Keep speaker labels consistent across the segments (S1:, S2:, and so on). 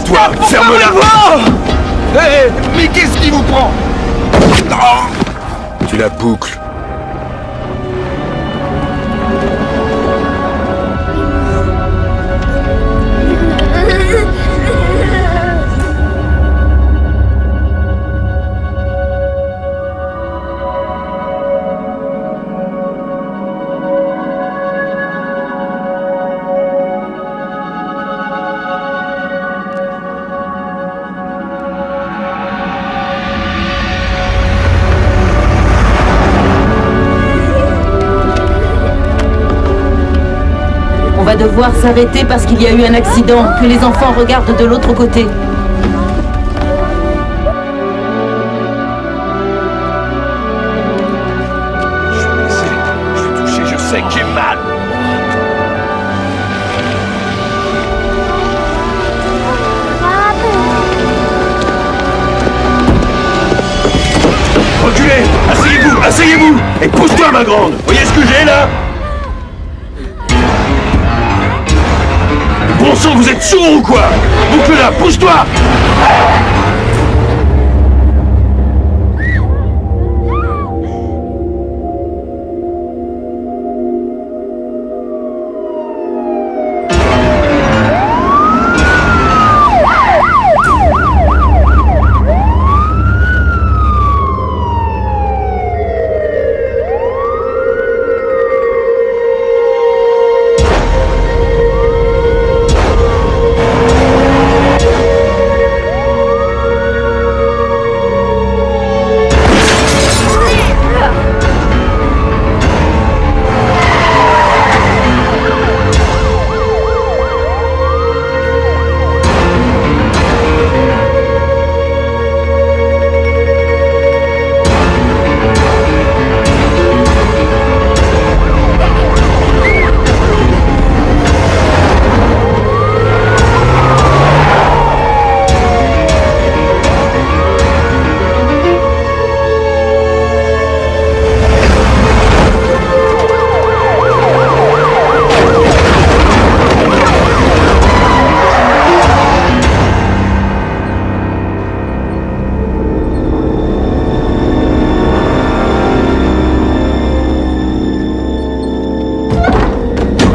S1: toi! Ferme-la!
S2: Hé, mais qu'est-ce qui vous prend?
S1: Tu la boucles.
S3: On va devoir s'arrêter parce qu'il y a eu un accident. Que les enfants regardent de l'autre côté.
S1: Je suis blessé, je suis touché, je sais que j'ai mal. Reculez! Asseyez-vous! Asseyez-vous! Et pousse-toi, ma grande! Voyez ce que j'ai, là? Bon sang, vous êtes sourds ou quoi? Boucle-la! Pousse-toi!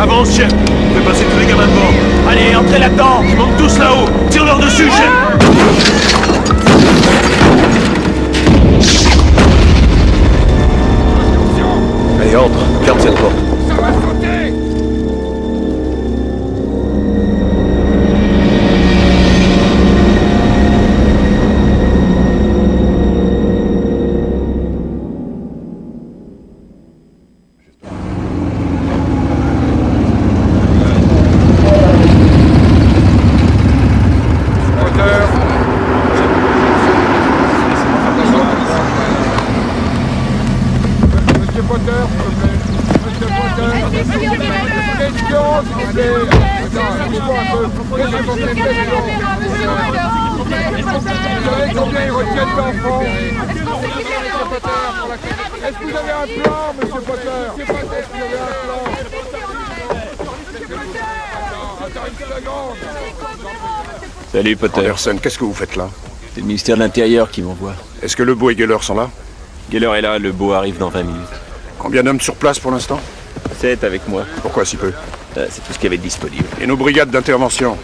S1: Avance, chef! Fais passer tous les gamins devant! Allez, entrez là-dedans! Ils montent tous là-haut! Tire-leur dessus, chef! Allez, entre! Garde cette porte!
S2: Ça va sauter! Monsieur Potter, s'il vous plaît. Monsieur Potter. Question, s'il vous plaît. Attends, bouge-moi un peu. Répondez cette question. Vous savez combien ils retiennent d'enfants? Monsieur Potter. Est-ce que vous avez un plan, Monsieur Potter? Est-ce que vous avez un plan? Attends une seconde.
S4: Salut Potter.
S1: Anderson, qu'est-ce que vous faites là?
S4: C'est le ministère de l'Intérieur qui m'envoie.
S1: Est-ce que Lebeau et Geller sont là?
S4: Geller est là, le beau arrive dans 20 minutes.
S1: Combien d'hommes sur place pour l'instant?
S4: 7 avec moi.
S1: Pourquoi si peu?
S4: C'est tout ce qu'il y avait de disponible.
S1: Et nos brigades d'intervention?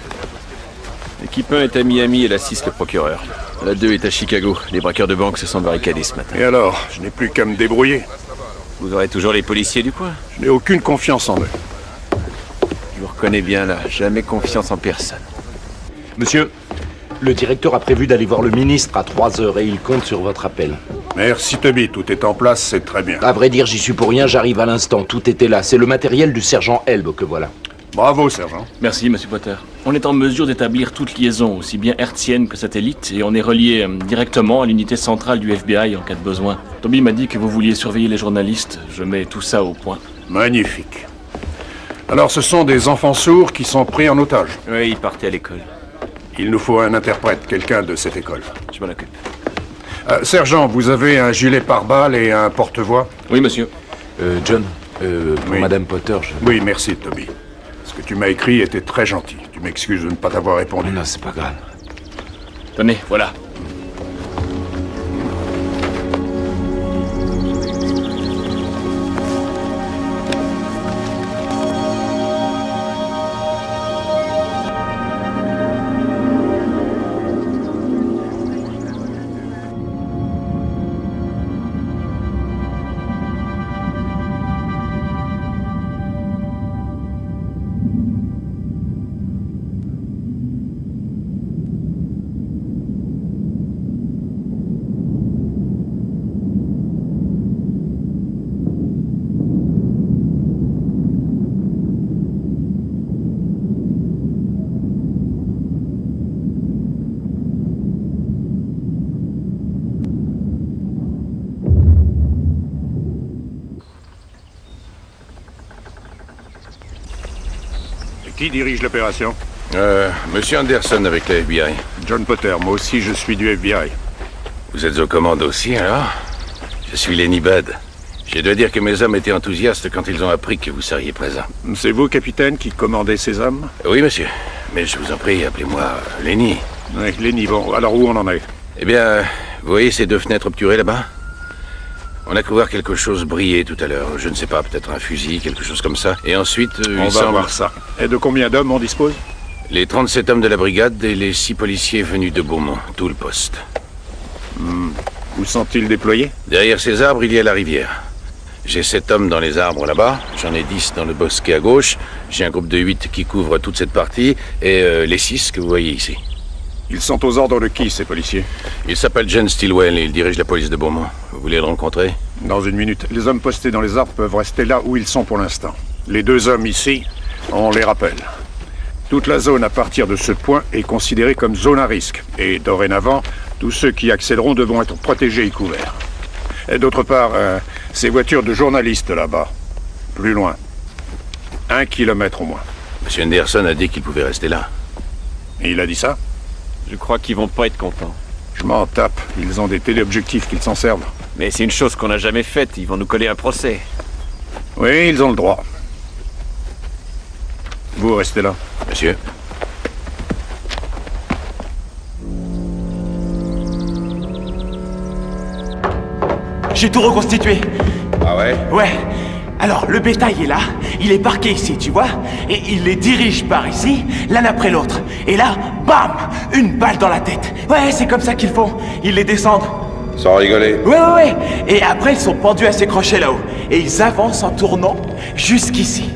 S4: L'équipe 1 est à Miami et la 6 le procureur. La 2 est à Chicago. Les braqueurs de banque se sont barricadés ce matin.
S1: Et alors? Je n'ai plus qu'à me débrouiller.
S4: Vous aurez toujours les policiers du coin?
S1: Je n'ai aucune confiance en eux.
S4: Je vous reconnais bien là. Jamais confiance en personne.
S5: Monsieur, le directeur a prévu d'aller voir le ministre à 3h et il compte sur votre appel.
S1: Merci Toby, tout est en place, c'est très bien.
S5: À vrai dire, j'y suis pour rien, j'arrive à l'instant, tout était là. C'est le matériel du sergent Elbe que voilà.
S1: Bravo, sergent.
S6: Merci, Monsieur Potter. On est en mesure d'établir toute liaison, aussi bien hertzienne que satellite, et on est relié directement à l'unité centrale du FBI en cas de besoin. Toby m'a dit que vous vouliez surveiller les journalistes. Je mets tout ça au point.
S1: Magnifique. Alors, ce sont des enfants sourds qui sont pris en otage.
S4: Oui, ils partaient à l'école.
S1: Il nous faut un interprète, quelqu'un de cette école.
S4: Je m'en occupe.
S1: Sergent, vous avez un gilet pare-balles et un porte-voix?
S6: Oui, monsieur.
S5: John, pour
S1: Oui.
S5: Madame Potter, je...
S1: Oui, merci, Toby. Ce que tu m'as écrit était très gentil. Tu m'excuses de ne pas t'avoir répondu.
S5: Non, c'est pas grave.
S6: Tenez, voilà.
S7: Qui dirige l'opération?
S4: Monsieur Anderson avec la FBI.
S7: John Potter, moi aussi je suis du FBI.
S4: Vous êtes aux commandes aussi, alors? Je suis Lenny Budd. Je dois dire que mes hommes étaient enthousiastes quand ils ont appris que vous seriez présent.
S7: C'est vous, capitaine, qui commandez ces hommes?
S4: Oui, monsieur. Mais je vous en prie, appelez-moi Lenny.
S7: Oui, Lenny, bon, alors où on en est?
S4: Eh bien, vous voyez ces deux fenêtres obturées là-bas? On a cru voir quelque chose briller tout à l'heure. Je ne sais pas, peut-être un fusil, quelque chose comme ça. Et ensuite,
S7: on va voir ça. Et de combien d'hommes on dispose?
S4: Les 37 hommes de la brigade et les 6 policiers venus de Beaumont, tout le poste.
S7: Où sont-ils déployés?
S4: Derrière ces arbres, il y a la rivière. J'ai 7 hommes dans les arbres là-bas, j'en ai 10 dans le bosquet à gauche, j'ai un groupe de 8 qui couvre toute cette partie, et les 6 que vous voyez ici.
S7: Ils sont aux ordres de qui, ces policiers?
S4: Il s'appelle John Stilwell et il dirige la police de Beaumont. Vous voulez le rencontrer?
S7: Dans une minute. Les hommes postés dans les arbres peuvent rester là où ils sont pour l'instant. Les 2 hommes ici, on les rappelle. Toute la zone à partir de ce point est considérée comme zone à risque. Et dorénavant, tous ceux qui y accéderont devront être protégés et couverts. Et d'autre part, ces voitures de journalistes là-bas, plus loin. 1 kilomètre au moins.
S4: Monsieur Anderson a dit qu'il pouvait rester là.
S7: Et il a dit ça?
S8: Je crois qu'ils vont pas être contents.
S7: Je m'en tape. Ils ont des téléobjectifs qu'ils s'en servent.
S8: Mais c'est une chose qu'on n'a jamais faite, ils vont nous coller un procès.
S7: Oui, ils ont le droit. Vous restez là.
S4: Monsieur?
S9: J'ai tout reconstitué.
S4: Ah ouais?
S9: Ouais. Alors, le bétail est là, il est parqué ici, tu vois, et il les dirige par ici, l'un après l'autre. Et là, bam! Une balle dans la tête. Ouais, c'est comme ça qu'ils font. Ils les descendent.
S4: Sans rigoler.
S9: Ouais. Et après, ils sont pendus à ces crochets là-haut. Et ils avancent en tournant jusqu'ici,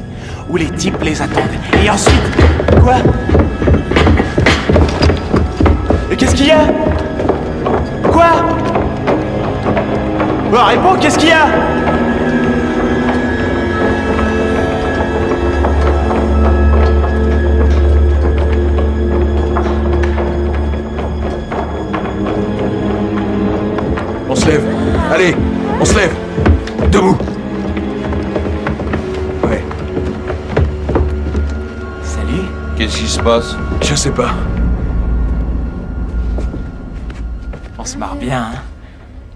S9: où les types les attendent. Et ensuite... Quoi? Et qu'est-ce qu'il y a? Quoi? Bah, réponds, qu'est-ce qu'il y a?
S5: On se lève. Allez, on se lève. Debout. Ouais.
S9: Salut.
S4: Qu'est-ce qui se passe?
S5: Je sais pas.
S9: On se marre bien, hein?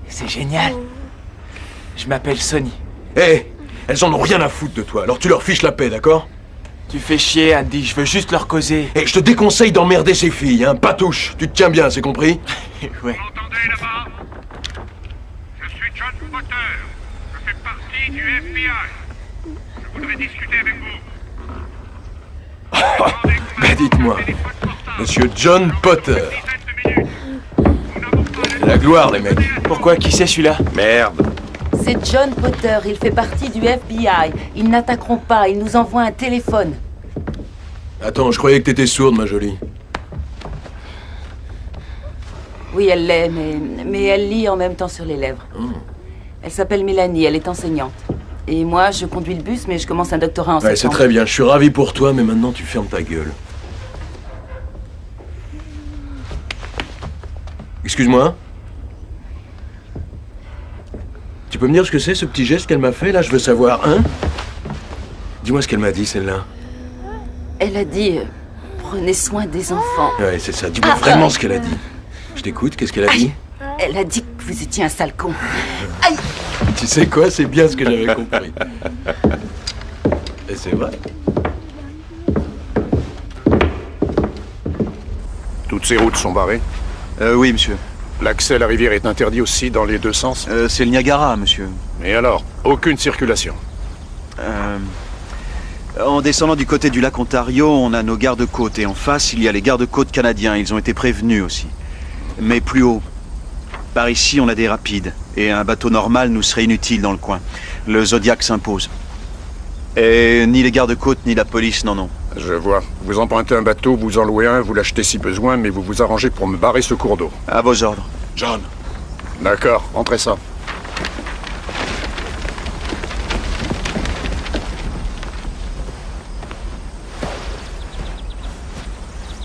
S9: C'est génial. Je m'appelle Sonny.
S5: Hé, elles en ont rien à foutre de toi, alors tu leur fiches la paix, d'accord?
S9: Tu fais chier, Andy, je veux juste leur causer.
S5: Et je te déconseille d'emmerder ces filles, hein. Pas touche. Tu te tiens bien, c'est compris?
S9: Ouais.
S10: Entendez là-bas? Je suis John Potter. Je fais partie du FBI. Je voudrais discuter avec vous.
S5: Ben dites-moi, Monsieur John Potter. C'est la gloire, les mecs.
S9: Pourquoi? Qui c'est celui-là?
S4: Merde.
S3: C'est John Potter, il fait partie du FBI. Ils n'attaqueront pas, ils nous envoient un téléphone.
S5: Attends, je croyais que t'étais sourde, ma jolie.
S3: Oui, elle l'est, mais elle lit en même temps sur les lèvres. Elle s'appelle Mélanie, elle est enseignante. Et moi, je conduis le bus, mais je commence un doctorat en
S5: Ouais, c'est
S3: septembre.
S5: très bien, je suis ravi pour toi, mais maintenant tu fermes ta gueule. Excuse-moi? Tu peux me dire ce que c'est, ce petit geste qu'elle m'a fait, là? Je veux savoir, hein? Dis-moi ce qu'elle m'a dit, celle-là.
S3: Elle a dit, prenez soin des enfants.
S5: Ouais, c'est ça. Dis-moi vraiment ce qu'elle a dit. Je t'écoute, qu'est-ce qu'elle a dit?
S3: Elle a dit que vous étiez un sale con. Aïe!
S5: Tu sais quoi, c'est bien ce que j'avais compris. Et c'est vrai.
S7: Toutes ces routes sont barrées.
S11: Oui, monsieur.
S7: L'accès à la rivière est interdit aussi dans les deux sens?
S11: C'est le Niagara, monsieur.
S7: Et alors? Aucune circulation?
S11: En descendant du côté du lac Ontario, on a nos gardes-côtes. Et en face, il y a les gardes-côtes canadiens. Ils ont été prévenus aussi. Mais plus haut. Par ici, on a des rapides. Et un bateau normal nous serait inutile dans le coin. Le Zodiac s'impose. Et ni les gardes-côtes, ni la police n'en ont.
S7: Je vois. Vous empruntez un bateau, vous en louez un, vous l'achetez si besoin, mais vous vous arrangez pour me barrer ce cours d'eau.
S11: À vos ordres.
S5: John.
S7: D'accord, rentrez ça.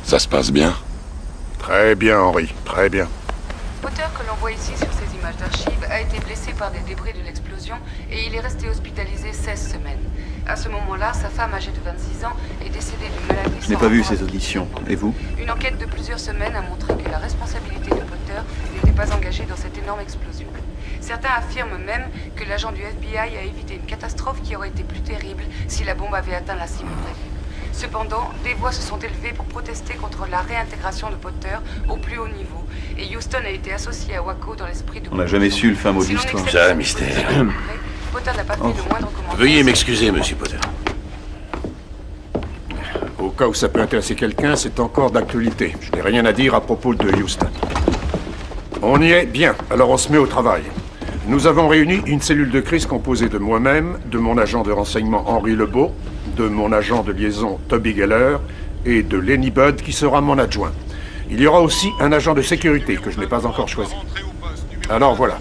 S12: Ça se passe bien?
S7: Très bien, Henry, très bien.
S3: Potter, que l'on voit ici sur ces images d'archives, a été blessé par des débris de l'explosion et il est resté hospitalisé 16 semaines. À ce moment-là, sa femme, âgée de 26 ans, est décédée d'une maladie sans
S11: Je n'ai pas vu
S3: rapport.
S11: ces auditions. Et vous?
S3: Une enquête de plusieurs semaines a montré que la responsabilité de Potter n'était pas engagée dans cette énorme explosion. Certains affirment même que l'agent du FBI a évité une catastrophe qui aurait été plus terrible si la bombe avait atteint la cible prévue. Cependant, des voix se sont élevées pour protester contre la réintégration de Potter au plus haut niveau. Et Houston a été associé à Waco dans l'esprit de...
S11: On n'a jamais su le fin mot de l'histoire.
S4: C'est un mystère.
S3: Potter n'a pas fait le moindre commentaire.
S4: Veuillez m'excuser, monsieur Potter.
S7: Au cas où ça peut intéresser quelqu'un, c'est encore d'actualité. Je n'ai rien à dire à propos de Houston. On y est bien, alors on se met au travail. Nous avons réuni une cellule de crise composée de moi-même, de mon agent de renseignement Henry Lebeau, de mon agent de liaison Toby Geller et de Lenny Budd qui sera mon adjoint. Il y aura aussi un agent de sécurité que je n'ai pas encore choisi. Alors voilà.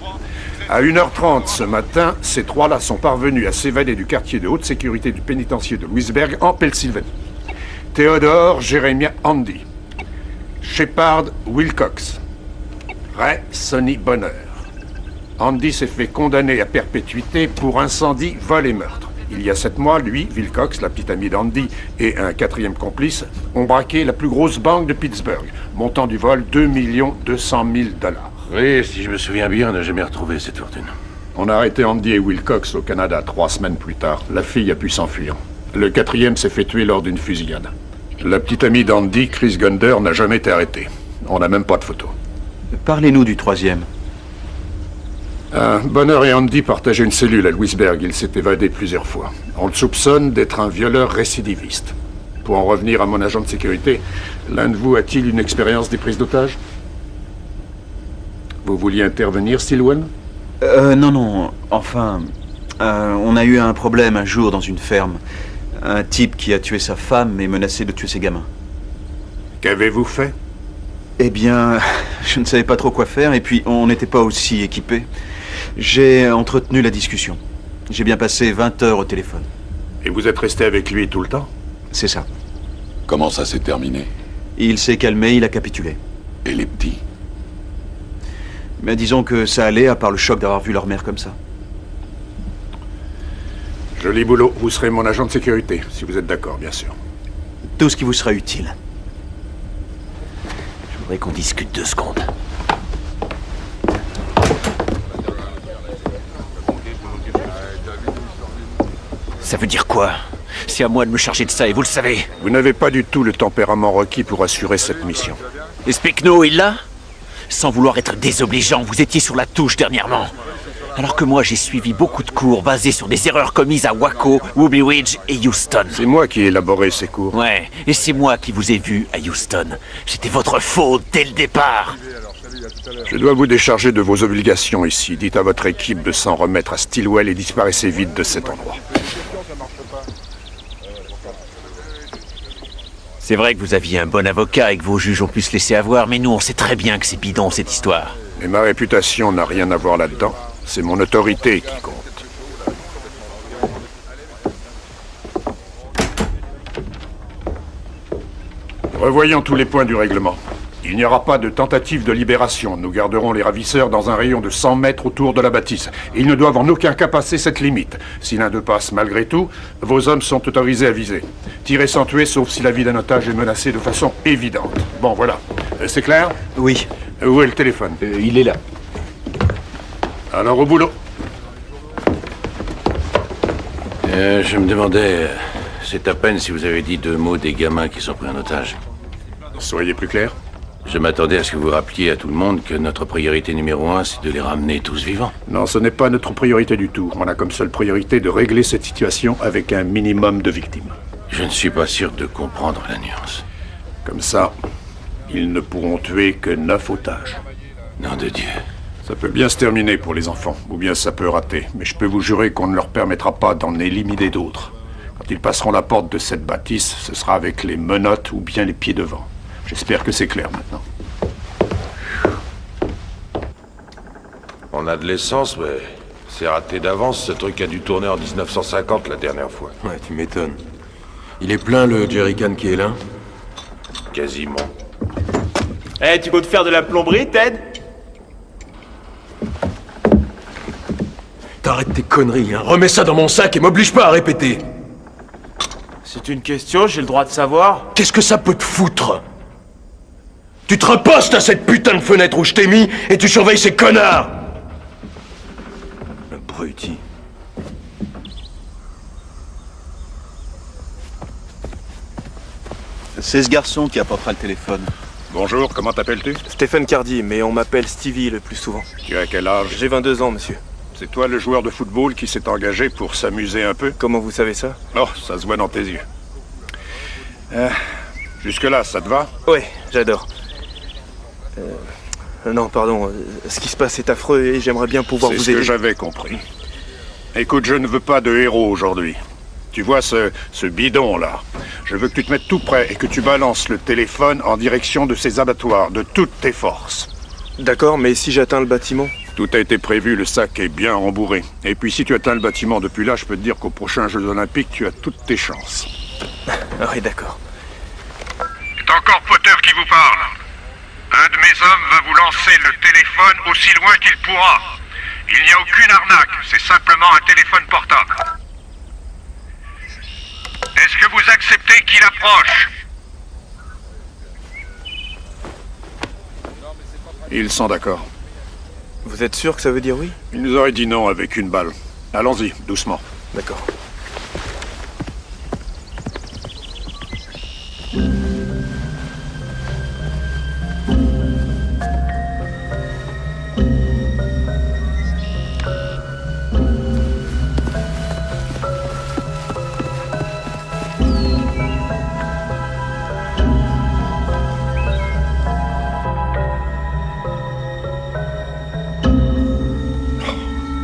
S7: À 1h30 ce matin, ces trois-là sont parvenus à s'évader du quartier de haute sécurité du pénitencier de Louisburg en Pennsylvanie. Theodore Jeremiah Andy. Shepard Wilcox. Ray Sonny Bonner. Andy s'est fait condamner à perpétuité pour incendie, vol et meurtre. Il y a 7 mois, lui, Wilcox, la petite amie d'Andy, et un quatrième complice ont braqué la plus grosse banque de Pittsburgh, montant du vol 2 200 000 $.
S4: Oui, si je me souviens bien, on n'a jamais retrouvé cette fortune.
S7: On a arrêté Andy et Wilcox au Canada 3 semaines plus tard. La fille a pu s'enfuir. Le quatrième s'est fait tuer lors d'une fusillade. La petite amie d'Andy, Chris Gunder, n'a jamais été arrêtée. On n'a même pas de photo.
S11: Parlez-nous du troisième.
S7: Bonner et Andy partageaient une cellule à Louisburg. Il s'est évadé plusieurs fois. On le soupçonne d'être un violeur récidiviste. Pour en revenir à mon agent de sécurité, l'un de vous a-t-il une expérience des prises d'otages? Vous vouliez intervenir, Stilwell?
S11: Non. Enfin, on a eu un problème un jour dans une ferme. Un type qui a tué sa femme et menacé de tuer ses gamins.
S7: Qu'avez-vous fait?
S11: Eh bien, je ne savais pas trop quoi faire et puis on n'était pas aussi équipés. J'ai entretenu la discussion. J'ai bien passé 20 heures au téléphone.
S7: Et vous êtes resté avec lui tout le temps?
S11: C'est ça.
S12: Comment ça s'est terminé?
S11: Il s'est calmé, il a capitulé.
S12: Et les petits?
S11: Mais disons que ça allait, à part le choc d'avoir vu leur mère comme ça.
S7: Joli boulot. Vous serez mon agent de sécurité, si vous êtes d'accord, bien sûr.
S11: Tout ce qui vous sera utile.
S9: Je voudrais qu'on discute 2 secondes. Ça veut dire quoi? C'est à moi de me charger de ça, et vous le savez.
S7: Vous n'avez pas du tout le tempérament requis pour assurer cette mission.
S9: Et Specno, il l'a? Sans vouloir être désobligeant, vous étiez sur la touche dernièrement. Alors que moi, j'ai suivi beaucoup de cours basés sur des erreurs commises à Waco, Ruby Ridge et Houston.
S7: C'est moi qui ai élaboré ces cours.
S9: Ouais, et c'est moi qui vous ai vu à Houston. C'était votre faute dès le départ.
S7: Je dois vous décharger de vos obligations ici. Dites à votre équipe de s'en remettre à Stilwell et disparaissez vite de cet endroit.
S9: C'est vrai que vous aviez un bon avocat et que vos juges ont pu se laisser avoir, mais nous, on sait très bien que c'est bidon, cette histoire.
S7: Et ma réputation n'a rien à voir là-dedans. C'est mon autorité qui compte. Revoyons tous les points du règlement. Il n'y aura pas de tentative de libération. Nous garderons les ravisseurs dans un rayon de 100 mètres autour de la bâtisse. Ils ne doivent en aucun cas passer cette limite. Si l'un d'eux passe malgré tout, vos hommes sont autorisés à viser. Tirez sans tuer, sauf si la vie d'un otage est menacée de façon évidente. Bon, voilà. C'est clair?
S11: Oui.
S7: Où est le téléphone?
S5: Il est là.
S7: Alors au boulot.
S4: Je me demandais, c'est à peine si vous avez dit 2 mots des gamins qui sont pris en otage.
S7: Soyez plus clair.
S4: Je m'attendais à ce que vous rappeliez à tout le monde que notre priorité numéro 1, c'est de les ramener tous vivants.
S7: Non, ce n'est pas notre priorité du tout. On a comme seule priorité de régler cette situation avec un minimum de victimes.
S4: Je ne suis pas sûr de comprendre la nuance.
S7: Comme ça, ils ne pourront tuer que 9 otages.
S4: Nom de Dieu.
S7: Ça peut bien se terminer pour les enfants, ou bien ça peut rater. Mais je peux vous jurer qu'on ne leur permettra pas d'en éliminer d'autres. Quand ils passeront la porte de cette bâtisse, ce sera avec les menottes ou bien les pieds devant. J'espère que c'est clair maintenant.
S13: On a de l'essence, mais c'est raté d'avance. Ce truc a dû tourner en 1950 la dernière fois.
S5: Ouais, tu m'étonnes. Il est plein le jerrycan qui est là?
S13: Quasiment.
S9: Eh, tu peux te faire de la plomberie, Ted?
S5: T'arrêtes tes conneries, hein. Remets ça dans mon sac et m'oblige pas à répéter.
S9: C'est une question, j'ai le droit de savoir.
S5: Qu'est-ce que ça peut te foutre? Tu te repostes à cette putain de fenêtre où je t'ai mis et tu surveilles ces connards! Abruti.
S11: C'est ce garçon qui apportera le téléphone.
S7: Bonjour, comment t'appelles-tu?
S14: Stéphane Cardy, mais on m'appelle Stevie le plus souvent.
S7: Tu as quel âge?
S14: J'ai 22 ans, monsieur.
S7: C'est toi le joueur de football qui s'est engagé pour s'amuser un peu?
S14: Comment vous savez ça?
S7: Oh, ça se voit dans tes yeux. Jusque-là, ça te va?
S14: Ouais, j'adore. Non, pardon, ce qui se passe est affreux et j'aimerais bien pouvoir vous aider.
S7: C'est ce que j'avais compris. Écoute, je ne veux pas de héros aujourd'hui. Tu vois ce bidon-là? Je veux que tu te mettes tout près et que tu balances le téléphone en direction de ces abattoirs, de toutes tes forces.
S14: D'accord, mais si j'atteins le bâtiment?
S7: Tout a été prévu, le sac est bien rembourré. Et puis si tu atteins le bâtiment depuis là, je peux te dire qu'aux prochains Jeux Olympiques, tu as toutes tes chances.
S14: Ah oui, d'accord.
S10: C'est encore Potter qui vous parle. Un de mes hommes va vous lancer le téléphone aussi loin qu'il pourra. Il n'y a aucune arnaque, c'est simplement un téléphone portable. Est-ce que vous acceptez qu'il approche?
S7: Ils sont d'accord.
S14: Vous êtes sûr que ça veut dire oui?
S7: Il nous aurait dit non avec une balle. Allons-y, doucement.
S14: D'accord.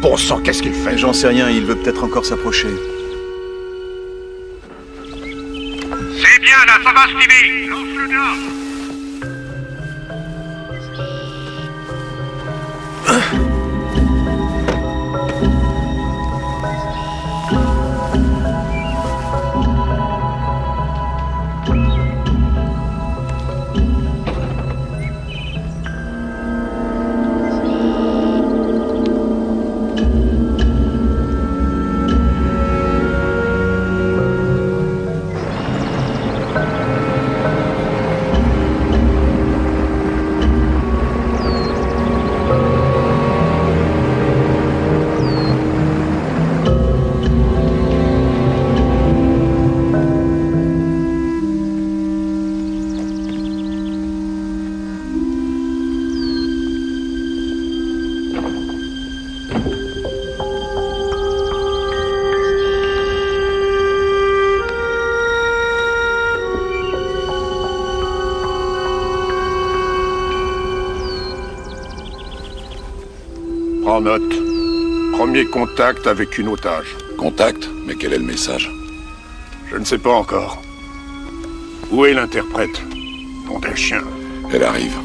S7: Bon sang, qu'est-ce qu'il fait?
S11: J'en sais rien, il veut peut-être encore s'approcher.
S10: C'est bien là, ça va, Stevie. Lance le gars.
S7: Prends note. Premier contact avec une otage.
S12: Contact? Mais quel est le message?
S7: Je ne sais pas encore. Où est l'interprète? Nom d'un chien.
S12: Elle arrive.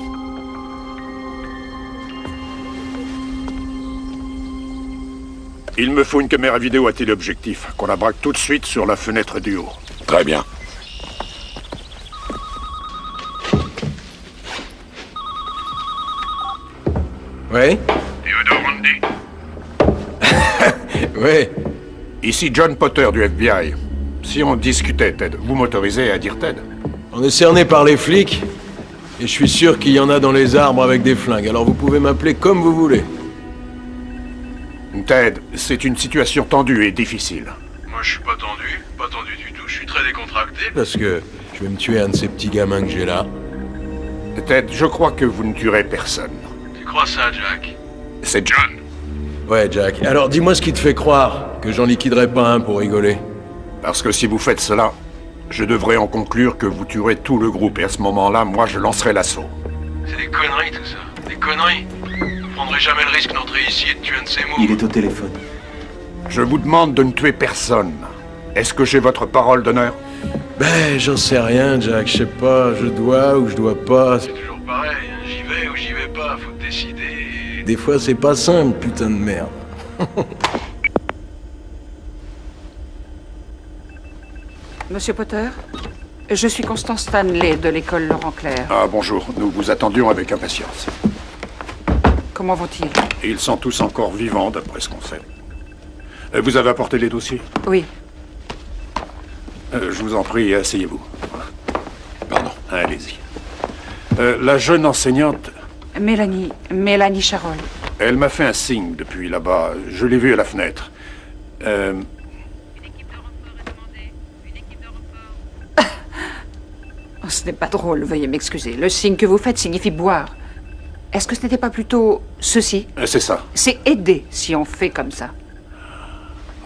S7: Il me faut une caméra vidéo à téléobjectif, qu'on la braque tout de suite sur la fenêtre du haut.
S12: Très bien.
S5: Ouais?
S10: Theodore Randy?
S5: Ouais.
S7: Ici John Potter du FBI. Si on discutait, Ted, vous m'autorisez à dire Ted?
S5: On est cerné par les flics, et je suis sûr qu'il y en a dans les arbres avec des flingues, alors vous pouvez m'appeler comme vous voulez.
S7: Ted, c'est une situation tendue et difficile.
S1: Moi, je suis pas tendu du tout. Je suis très décontracté.
S5: Parce que je vais me tuer un de ces petits gamins que j'ai là.
S7: Ted, je crois que vous ne tuerez personne.
S1: Tu crois ça, Jack?
S7: C'est John.
S5: Ouais, Jack. Alors dis-moi ce qui te fait croire que j'en liquiderai pas un pour rigoler.
S7: Parce que si vous faites cela, je devrais en conclure que vous tuerez tout le groupe, et à ce moment-là, moi, je lancerai l'assaut.
S1: C'est des conneries, tout ça. Des conneries. Je prendrai jamais le risque d'entrer ici et de tuer un de ces mots.
S11: Il est au téléphone.
S7: Je vous demande de ne tuer personne. Est-ce que j'ai votre parole d'honneur?
S5: Ben, j'en sais rien, Jack. Je sais pas, je dois ou je dois pas.
S1: C'est toujours pareil, hein. J'y vais ou j'y vais pas, faut décider.
S5: Des fois, c'est pas simple, putain de merde.
S3: Monsieur Potter, je suis Constance Stanley de l'école Laurent Clair.
S7: Ah, bonjour. Nous vous attendions avec impatience.
S3: Comment vont-ils?
S7: Ils sont tous encore vivants, d'après ce qu'on sait. Vous avez apporté les dossiers?
S3: Oui.
S7: Je vous en prie, asseyez-vous.
S12: Pardon.
S7: Allez-y. La jeune enseignante,
S3: Mélanie Charol.
S7: elle m'a fait un signe depuis là-bas. Je l'ai vue à la fenêtre.
S3: Oh, ce n'est pas drôle, veuillez m'excuser. Le signe que vous faites signifie boire. Est-ce que ce n'était pas plutôt ceci?
S7: C'est ça.
S3: C'est aider si on fait comme ça.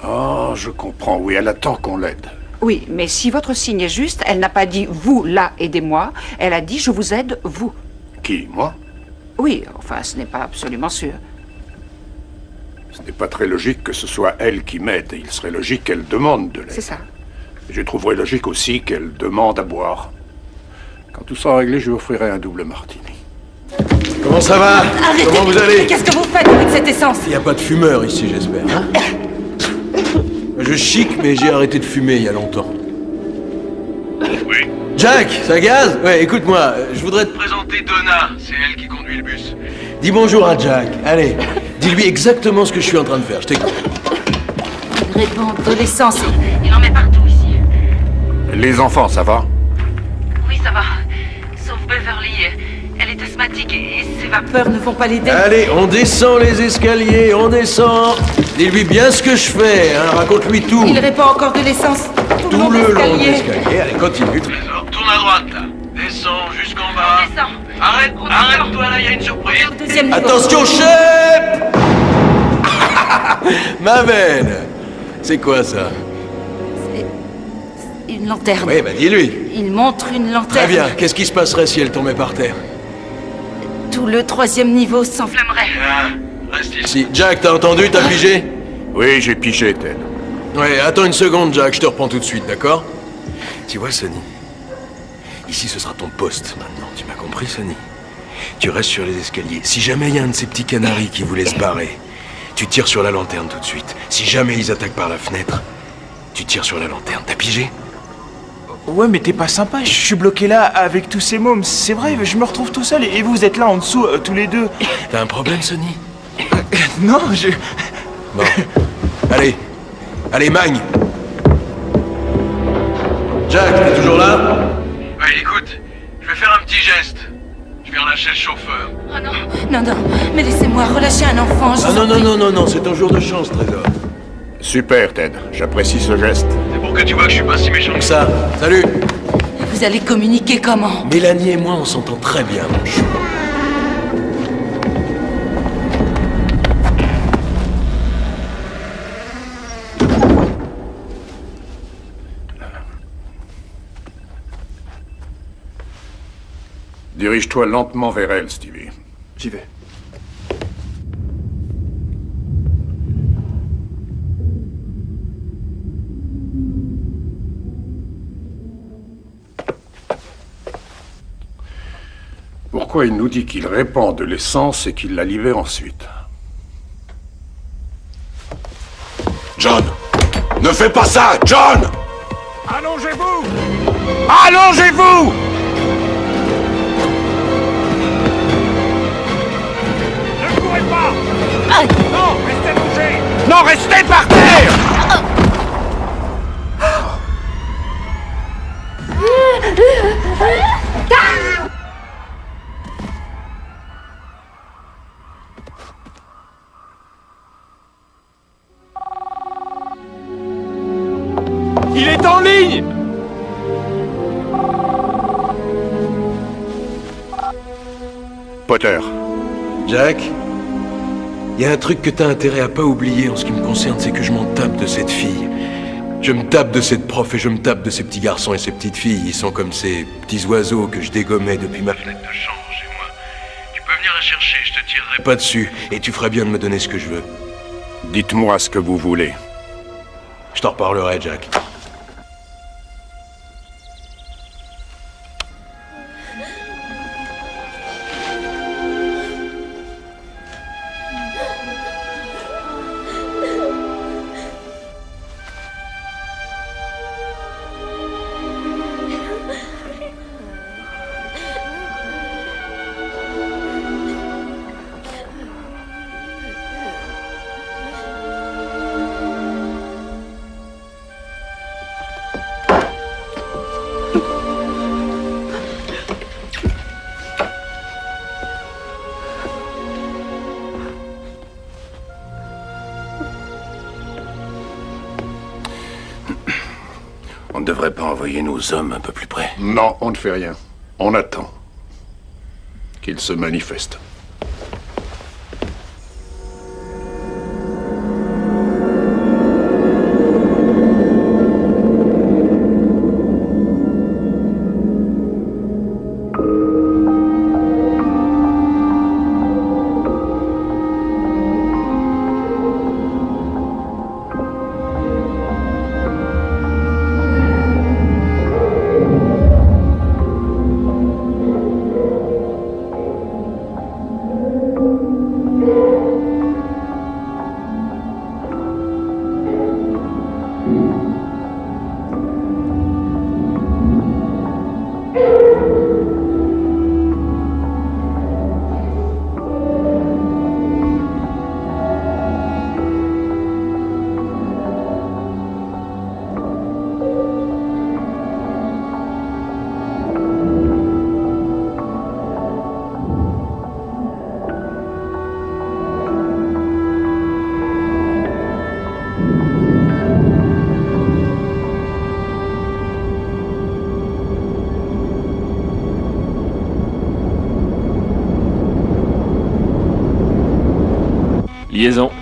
S7: Oh, je comprends. Oui, elle attend qu'on l'aide.
S3: Oui, mais si votre signe est juste, elle n'a pas dit « vous, là, aidez-moi ». Elle a dit « je vous aide, vous ».
S7: Qui, moi?
S3: Oui, enfin, ce n'est pas absolument sûr.
S7: Ce n'est pas très logique que ce soit elle qui m'aide. Il serait logique qu'elle demande de l'aide.
S3: C'est ça.
S7: Je trouverais logique aussi qu'elle demande à boire. Quand tout sera réglé, je lui offrirai un double martini.
S5: Comment ça va?
S3: Arrêtez!
S5: Comment vous allez?
S3: Qu'est-ce que vous faites avec cette essence?
S5: Il n'y a pas de fumeur ici, j'espère, hein? Je chic, mais j'ai arrêté de fumer il y a longtemps.
S1: Oui.
S5: Jack, ça gaz? Ouais, écoute-moi, je voudrais te...
S1: Présenter Donna, c'est elle qui conduit le bus.
S5: Dis bonjour à Jack. Allez, dis-lui exactement ce que je suis en train de faire, je t'écoute.
S3: Il répand de l'essence. Il en met partout ici.
S7: Les enfants, ça va?
S3: Oui, ça va. Sauf Beverly. Elle est asthmatique et ses vapeurs ne vont pas l'aider.
S5: Allez, on descend les escaliers, on descend. Dis-lui bien ce que je fais, hein, raconte-lui tout.
S3: Il répand encore de l'essence
S5: Tout le long de l'escalier. Allez, continue.
S1: Trésor, tourne à droite, là. Descends jusqu'en bas.
S3: Descends.
S1: Arrête-toi, là, il y a une surprise.
S3: Deuxième niveau.
S5: Attention, chef. Ma veine. C'est quoi ça?
S3: Une lanterne.
S5: Oui, bah dis-lui.
S3: Il montre une lanterne.
S5: Très bien, qu'est-ce qui se passerait si elle tombait par terre?
S3: Tout le troisième niveau s'enflammerait.
S1: Bien, reste ici.
S5: Si, Jack, t'as entendu, t'as pigé?
S7: Oui, j'ai pigé, Ted.
S5: Ouais, attends une seconde, Jack, je te reprends tout de suite, d'accord? Tu vois, Sonny, ici ce sera ton poste maintenant, tu m'as compris, Sonny? Tu restes sur les escaliers. Si jamais il y a un de ces petits canaris qui voulait se barrer, tu tires sur la lanterne tout de suite. Si jamais ils attaquent par la fenêtre, tu tires sur la lanterne. T'as pigé?
S14: Ouais, mais t'es pas sympa, je suis bloqué là avec tous ces mômes. C'est vrai, je me retrouve tout seul et vous êtes là en dessous, tous les deux.
S5: T'as un problème, Sonny?
S14: Non, je...
S5: Bon. Allez. Allez, Magne. Jack, t'es toujours là?
S1: Ouais, écoute, je vais faire un petit geste. Je vais relâcher le chauffeur.
S3: Oh non, non, non, mais laissez-moi relâcher un enfant.
S5: Ah non, c'est ton jour de chance, Trésor.
S7: Super, Ted. J'apprécie ce geste.
S1: C'est pour que tu vois que je suis pas si méchant.
S5: Comme ça, salut.
S3: Vous allez communiquer comment?
S5: Mélanie et moi, on s'entend très bien, mon chou.
S7: Dirige-toi lentement vers elle, Stevie.
S14: J'y vais.
S7: Pourquoi il nous dit qu'il répand de l'essence et qu'il la libère ensuite?
S12: John! Ne fais pas ça, John!
S7: Allongez-vous! Allongez-vous! Ne courez pas! Non, restez bougés! Non, restez par terre!
S14: Il est en ligne!
S7: Potter.
S5: Jack, il y a un truc que t'as intérêt à pas oublier en ce qui me concerne, c'est que je m'en tape de cette fille. Je me tape de cette prof et je me tape de ces petits garçons et ces petites filles. Ils sont comme ces petits oiseaux que je dégommais depuis ma fenêtre de chambre chez moi. Tu peux venir les chercher, je te tirerai pas dessus. Et tu ferais bien de me donner ce que je veux.
S7: Dites-moi ce que vous voulez.
S5: Je t'en reparlerai, Jack.
S4: On ne devrait pas envoyer nos hommes un peu plus près.
S7: Non, on ne fait rien. On attend. Qu'ils se manifestent.
S6: Liaison.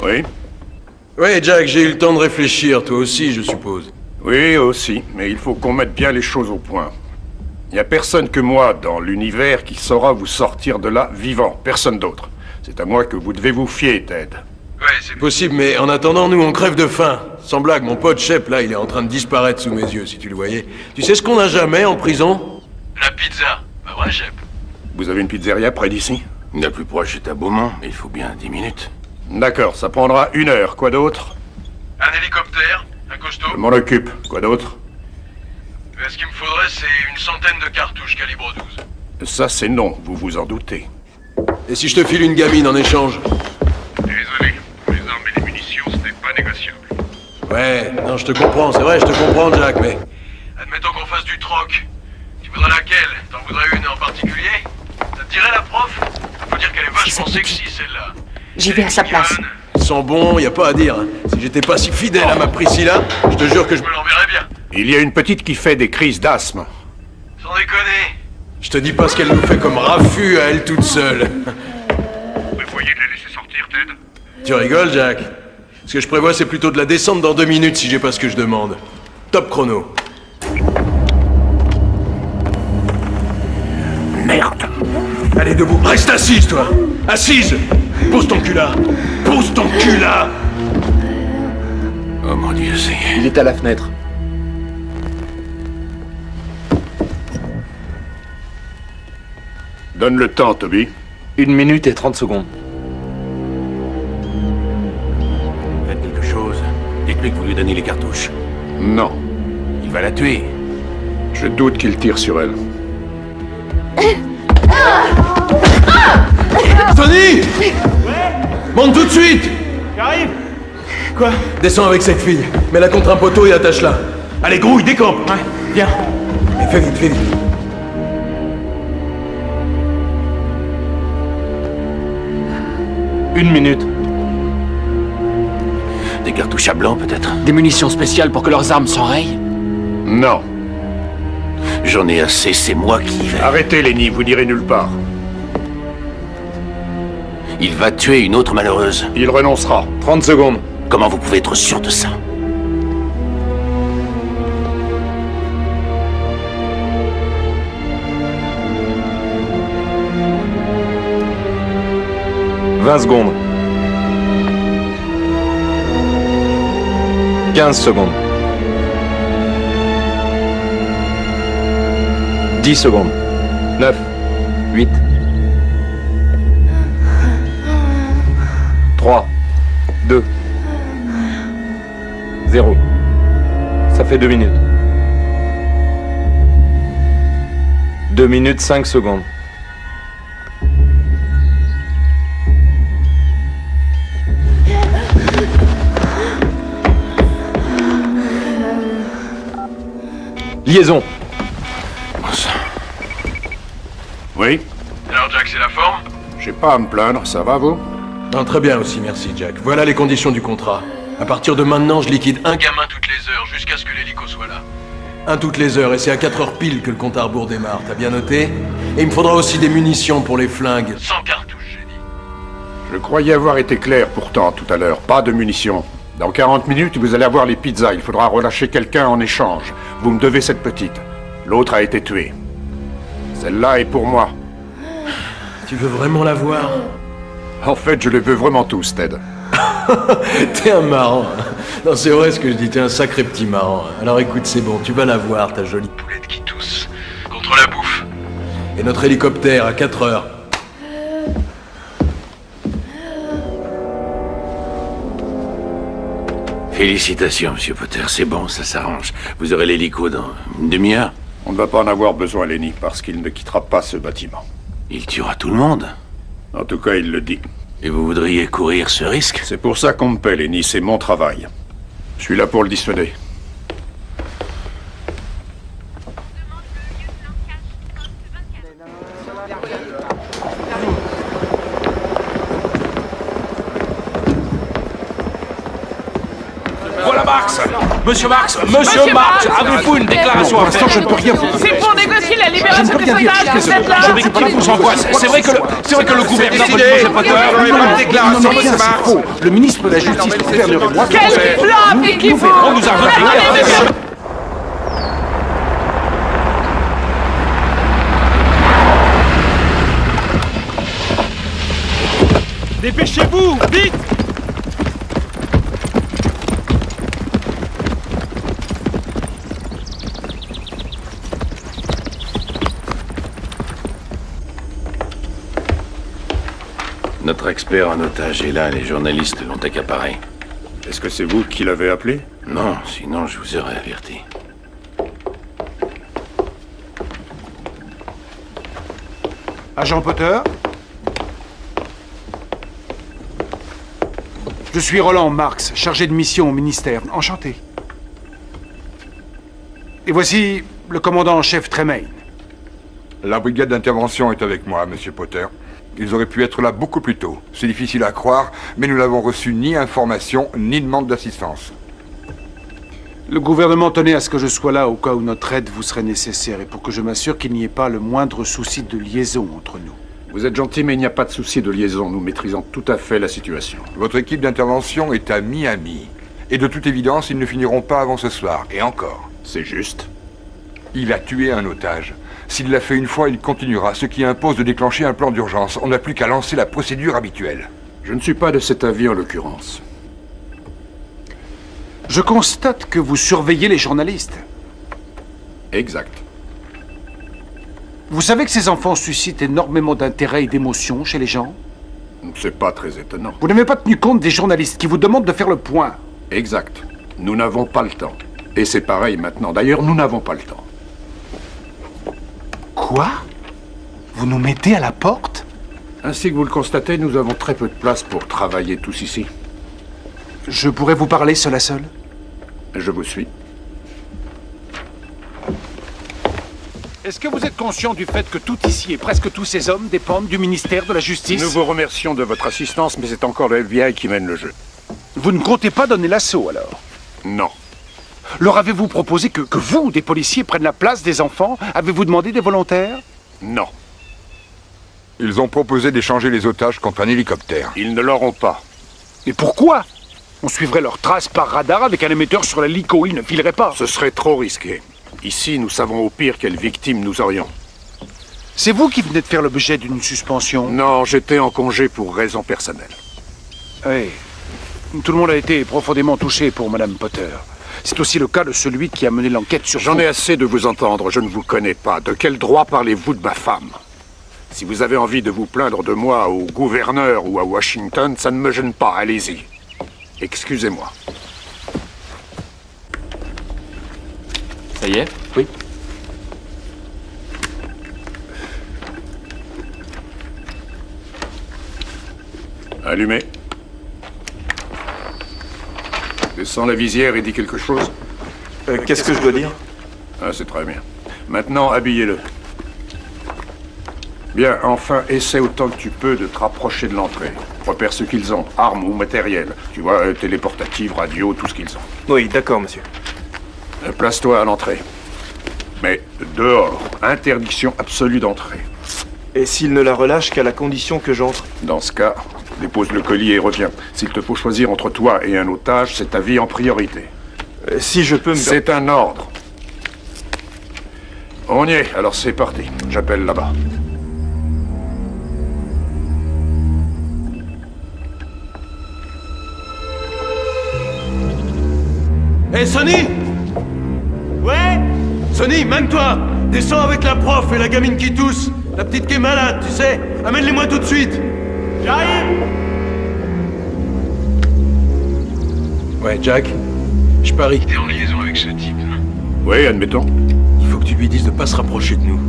S7: Oui?
S5: Oui, Jack, j'ai eu le temps de réfléchir, toi aussi, je suppose.
S7: Oui, aussi, mais il faut qu'on mette bien les choses au point. Il n'y a personne que moi dans l'univers qui saura vous sortir de là vivant, personne d'autre. C'est à moi que vous devez vous fier, Ted.
S5: Ouais, c'est possible, mais en attendant, nous, on crève de faim. Sans blague, mon pote Shep, là, il est en train de disparaître sous mes yeux, si tu le voyais. Tu sais ce qu'on n'a jamais en prison? La pizza. Bah ouais, Shep.
S7: Vous avez une pizzeria près d'ici?
S4: La plus proche est à Beaumont, mais il faut bien 10 minutes.
S7: D'accord, ça prendra 1 heure. Quoi d'autre?
S5: Un hélicoptère, un costaud.
S7: Je m'en occupe. Quoi d'autre?
S5: Ce qu'il me faudrait, c'est une centaine de cartouches calibre 12.
S7: Ça, c'est non, vous vous en doutez.
S5: Et si je te file une gamine en échange?
S10: Désolé, les armes et les munitions, ce n'est pas négociable.
S5: Ouais, non, je te comprends, c'est vrai, je te comprends, Jack, mais... Admettons qu'on fasse du troc. Tu voudrais laquelle? T'en voudrais une en particulier? Ça te dirait, la prof? Faut dire qu'elle est vachement sexy, celle-là.
S3: J'y vais à sa place.
S5: Ils sont bons, y a pas à dire. Si j'étais pas si fidèle à ma Priscilla, je te jure que je me l'enverrais bien.
S7: Il y a une petite qui fait des crises d'asthme.
S5: Sans déconner. Je te dis pas ce qu'elle nous fait comme raffut à elle toute seule.
S10: Vous prévoyez de la laisser sortir, Ted?
S5: Tu rigoles, Jack? Ce que je prévois, c'est plutôt de la descendre dans 2 minutes si j'ai pas ce que je demande. Top chrono.
S7: Merde!
S5: Allez, debout. Reste assise, toi. Assise. Pose ton cul là. Pose ton cul là.
S4: Oh mon Dieu, c'est...
S8: Il est à la fenêtre.
S7: Donne le temps, Toby.
S8: 1 minute et 30 secondes.
S4: Faites quelque chose. Dites-lui que vous lui donnez les cartouches.
S7: Non.
S4: Il va la tuer.
S7: Je doute qu'il tire sur elle.
S5: Tony! Monte tout de suite!
S14: J'arrive. Quoi?
S5: Descends avec cette fille. Mets-la contre un poteau et attache-la. Allez, grouille, décampe!
S14: Ouais, viens.
S5: Et fais vite, fais vite.
S8: Une minute.
S4: Des cartouches à blanc, peut-être?
S6: Des munitions spéciales pour que leurs armes s'enrayent?
S7: Non.
S4: J'en ai assez, c'est moi qui y vais.
S7: Arrêtez, Lenny, vous n'irez nulle part.
S4: Il va tuer une autre malheureuse.
S7: Il renoncera.
S5: 30 secondes.
S4: Comment vous pouvez être sûr de ça? «
S5: 20 secondes. 15 secondes. 10 secondes. 9. 8. 3. 2. 0. Ça fait 2 minutes. 2 minutes 5 secondes. Liaison.
S7: Oui?
S5: Alors Jack, c'est la forme?
S7: J'ai pas à me plaindre, ça va vous?
S5: Non, très bien aussi, merci Jack. Voilà les conditions du contrat. À partir de maintenant, je liquide un gamin toutes les heures, jusqu'à ce que l'hélico soit là. Un toutes les heures, et c'est à 4 heures pile que le compte à rebours démarre, t'as bien noté? Et il me faudra aussi des munitions pour les flingues. 100 cartouches, j'ai dit.
S7: Je croyais avoir été clair pourtant tout à l'heure. Pas de munitions. Dans 40 minutes, vous allez avoir les pizzas. Il faudra relâcher quelqu'un en échange. Vous me devez cette petite. L'autre a été tuée. Celle-là est pour moi.
S5: Tu veux vraiment la voir?
S7: En fait, je les veux vraiment tous, Ted.
S5: T'es un marrant. Non, c'est vrai ce que je dis, t'es un sacré petit marrant. Alors écoute, c'est bon, tu vas la voir, ta jolie poulette qui tousse. Contre la bouffe. Et notre hélicoptère à 4 heures.
S4: Félicitations, Monsieur Potter, c'est bon, ça s'arrange. Vous aurez l'hélico dans une demi-heure.
S7: On ne va pas en avoir besoin, Lenny, parce qu'il ne quittera pas ce bâtiment.
S4: Il tuera tout le monde.
S7: En tout cas, il le dit.
S4: Et vous voudriez courir ce risque?
S7: C'est pour ça qu'on me paie, Lenny, c'est mon travail. Je suis là pour le dissuader.
S1: Voilà Marx! Monsieur Marx! Monsieur Marx! Avez-vous une déclaration à faire?
S7: Je ne peux rien vous dire.
S15: C'est pour négocier la libération des otages, vous êtes là!
S1: Je vais quitter vos angoisses. C'est vrai que le gouvernement...
S7: Le ministre de la Justice, le gouverneur et moi...
S15: Quel plan appliquez-vous?
S1: On nous a retiré... Dépêchez-vous! Vite!
S4: Notre expert en otage est là, les journalistes l'ont accaparé.
S7: Est-ce que c'est vous qui l'avez appelé?
S4: Non, sinon je vous aurais averti.
S16: Agent Potter? Je suis Roland Marx, chargé de mission au ministère. Enchanté. Et voici le commandant en chef Tremaine.
S2: La brigade d'intervention est avec moi, Monsieur Potter. Ils auraient pu être là beaucoup plus tôt. C'est difficile à croire, mais nous n'avons reçu ni information, ni demande d'assistance.
S16: Le gouvernement tenait à ce que je sois là au cas où notre aide vous serait nécessaire et pour que je m'assure qu'il n'y ait pas le moindre souci de liaison entre nous.
S7: Vous êtes gentil, mais il n'y a pas de souci de liaison. Nous maîtrisons tout à fait la situation.
S2: Votre équipe d'intervention est à Miami. Et de toute évidence, ils ne finiront pas avant ce soir. Et encore.
S7: C'est juste.
S2: Il a tué un otage. S'il l'a fait une fois, il continuera, ce qui impose de déclencher un plan d'urgence. On n'a plus qu'à lancer la procédure habituelle.
S7: Je ne suis pas de cet avis en l'occurrence.
S16: Je constate que vous surveillez les journalistes.
S7: Exact.
S16: Vous savez que ces enfants suscitent énormément d'intérêt et d'émotion chez les gens?
S7: C'est pas très étonnant.
S16: Vous n'avez pas tenu compte des journalistes qui vous demandent de faire le point.
S7: Exact. Nous n'avons pas le temps. Et c'est pareil maintenant. D'ailleurs, nous n'avons pas le temps.
S16: Quoi? Vous nous mettez à la porte?
S7: Ainsi que vous le constatez, nous avons très peu de place pour travailler tous ici.
S16: Je pourrais vous parler seul à seul?
S7: Je vous suis.
S16: Est-ce que vous êtes conscient du fait que tout ici et presque tous ces hommes dépendent du ministère de la Justice?
S7: Nous vous remercions de votre assistance, mais c'est encore le FBI qui mène le jeu.
S16: Vous ne comptez pas donner l'assaut, alors?
S7: Non.
S16: Leur avez-vous proposé que vous, des policiers, prennent la place des enfants? Avez-vous demandé des volontaires?
S7: Non.
S2: Ils ont proposé d'échanger les otages contre un hélicoptère.
S7: Ils ne l'auront pas.
S16: Mais pourquoi? On suivrait leurs traces par radar avec un émetteur sur l'hélico, ils ne fileraient pas.
S7: Ce serait trop risqué. Ici, nous savons au pire quelle victime nous aurions.
S16: C'est vous qui venez de faire l'objet d'une suspension?
S7: Non, j'étais en congé pour raisons personnelles.
S16: Oui. Tout le monde a été profondément touché pour Madame Potter. C'est aussi le cas de celui qui a mené l'enquête sur
S7: J'en
S16: vous.
S7: ai assez de vous entendre, je ne vous connais pas. De quel droit parlez-vous de ma femme? Si vous avez envie de vous plaindre de moi au gouverneur ou à Washington, ça ne me gêne pas, allez-y. Excusez-moi.
S6: Ça y est?
S8: Oui.
S7: Allumez. Descends la visière et dis quelque chose.
S8: Qu'est-ce que je dois dire?
S7: Ah, c'est très bien. Maintenant, habillez-le. Bien, enfin, essaie autant que tu peux de te rapprocher de l'entrée. Repère ce qu'ils ont, armes ou matériel. Tu vois, téléportative, radio, tout ce qu'ils ont.
S8: Oui, d'accord, monsieur.
S7: Place-toi à l'entrée. Mais dehors, interdiction absolue d'entrée.
S8: Et s'il ne la relâche qu'à la condition que j'entre?
S7: Dans ce cas, dépose le colis et reviens. S'il te faut choisir entre toi et un otage, c'est ta vie en priorité.
S8: Si je peux me...
S7: C'est un ordre. On y est, alors c'est parti. J'appelle là-bas.
S1: Hé, Sonny! Ouais? Sonny, même toi! Descends avec la prof et la gamine qui tousse. La petite qui est malade, tu sais. Amène-les-moi tout de suite. J'arrive!
S5: Ouais, Jack, je parie que t'es en liaison avec ce type.
S7: Oui, admettons.
S5: Il faut que tu lui dises de pas se rapprocher de nous.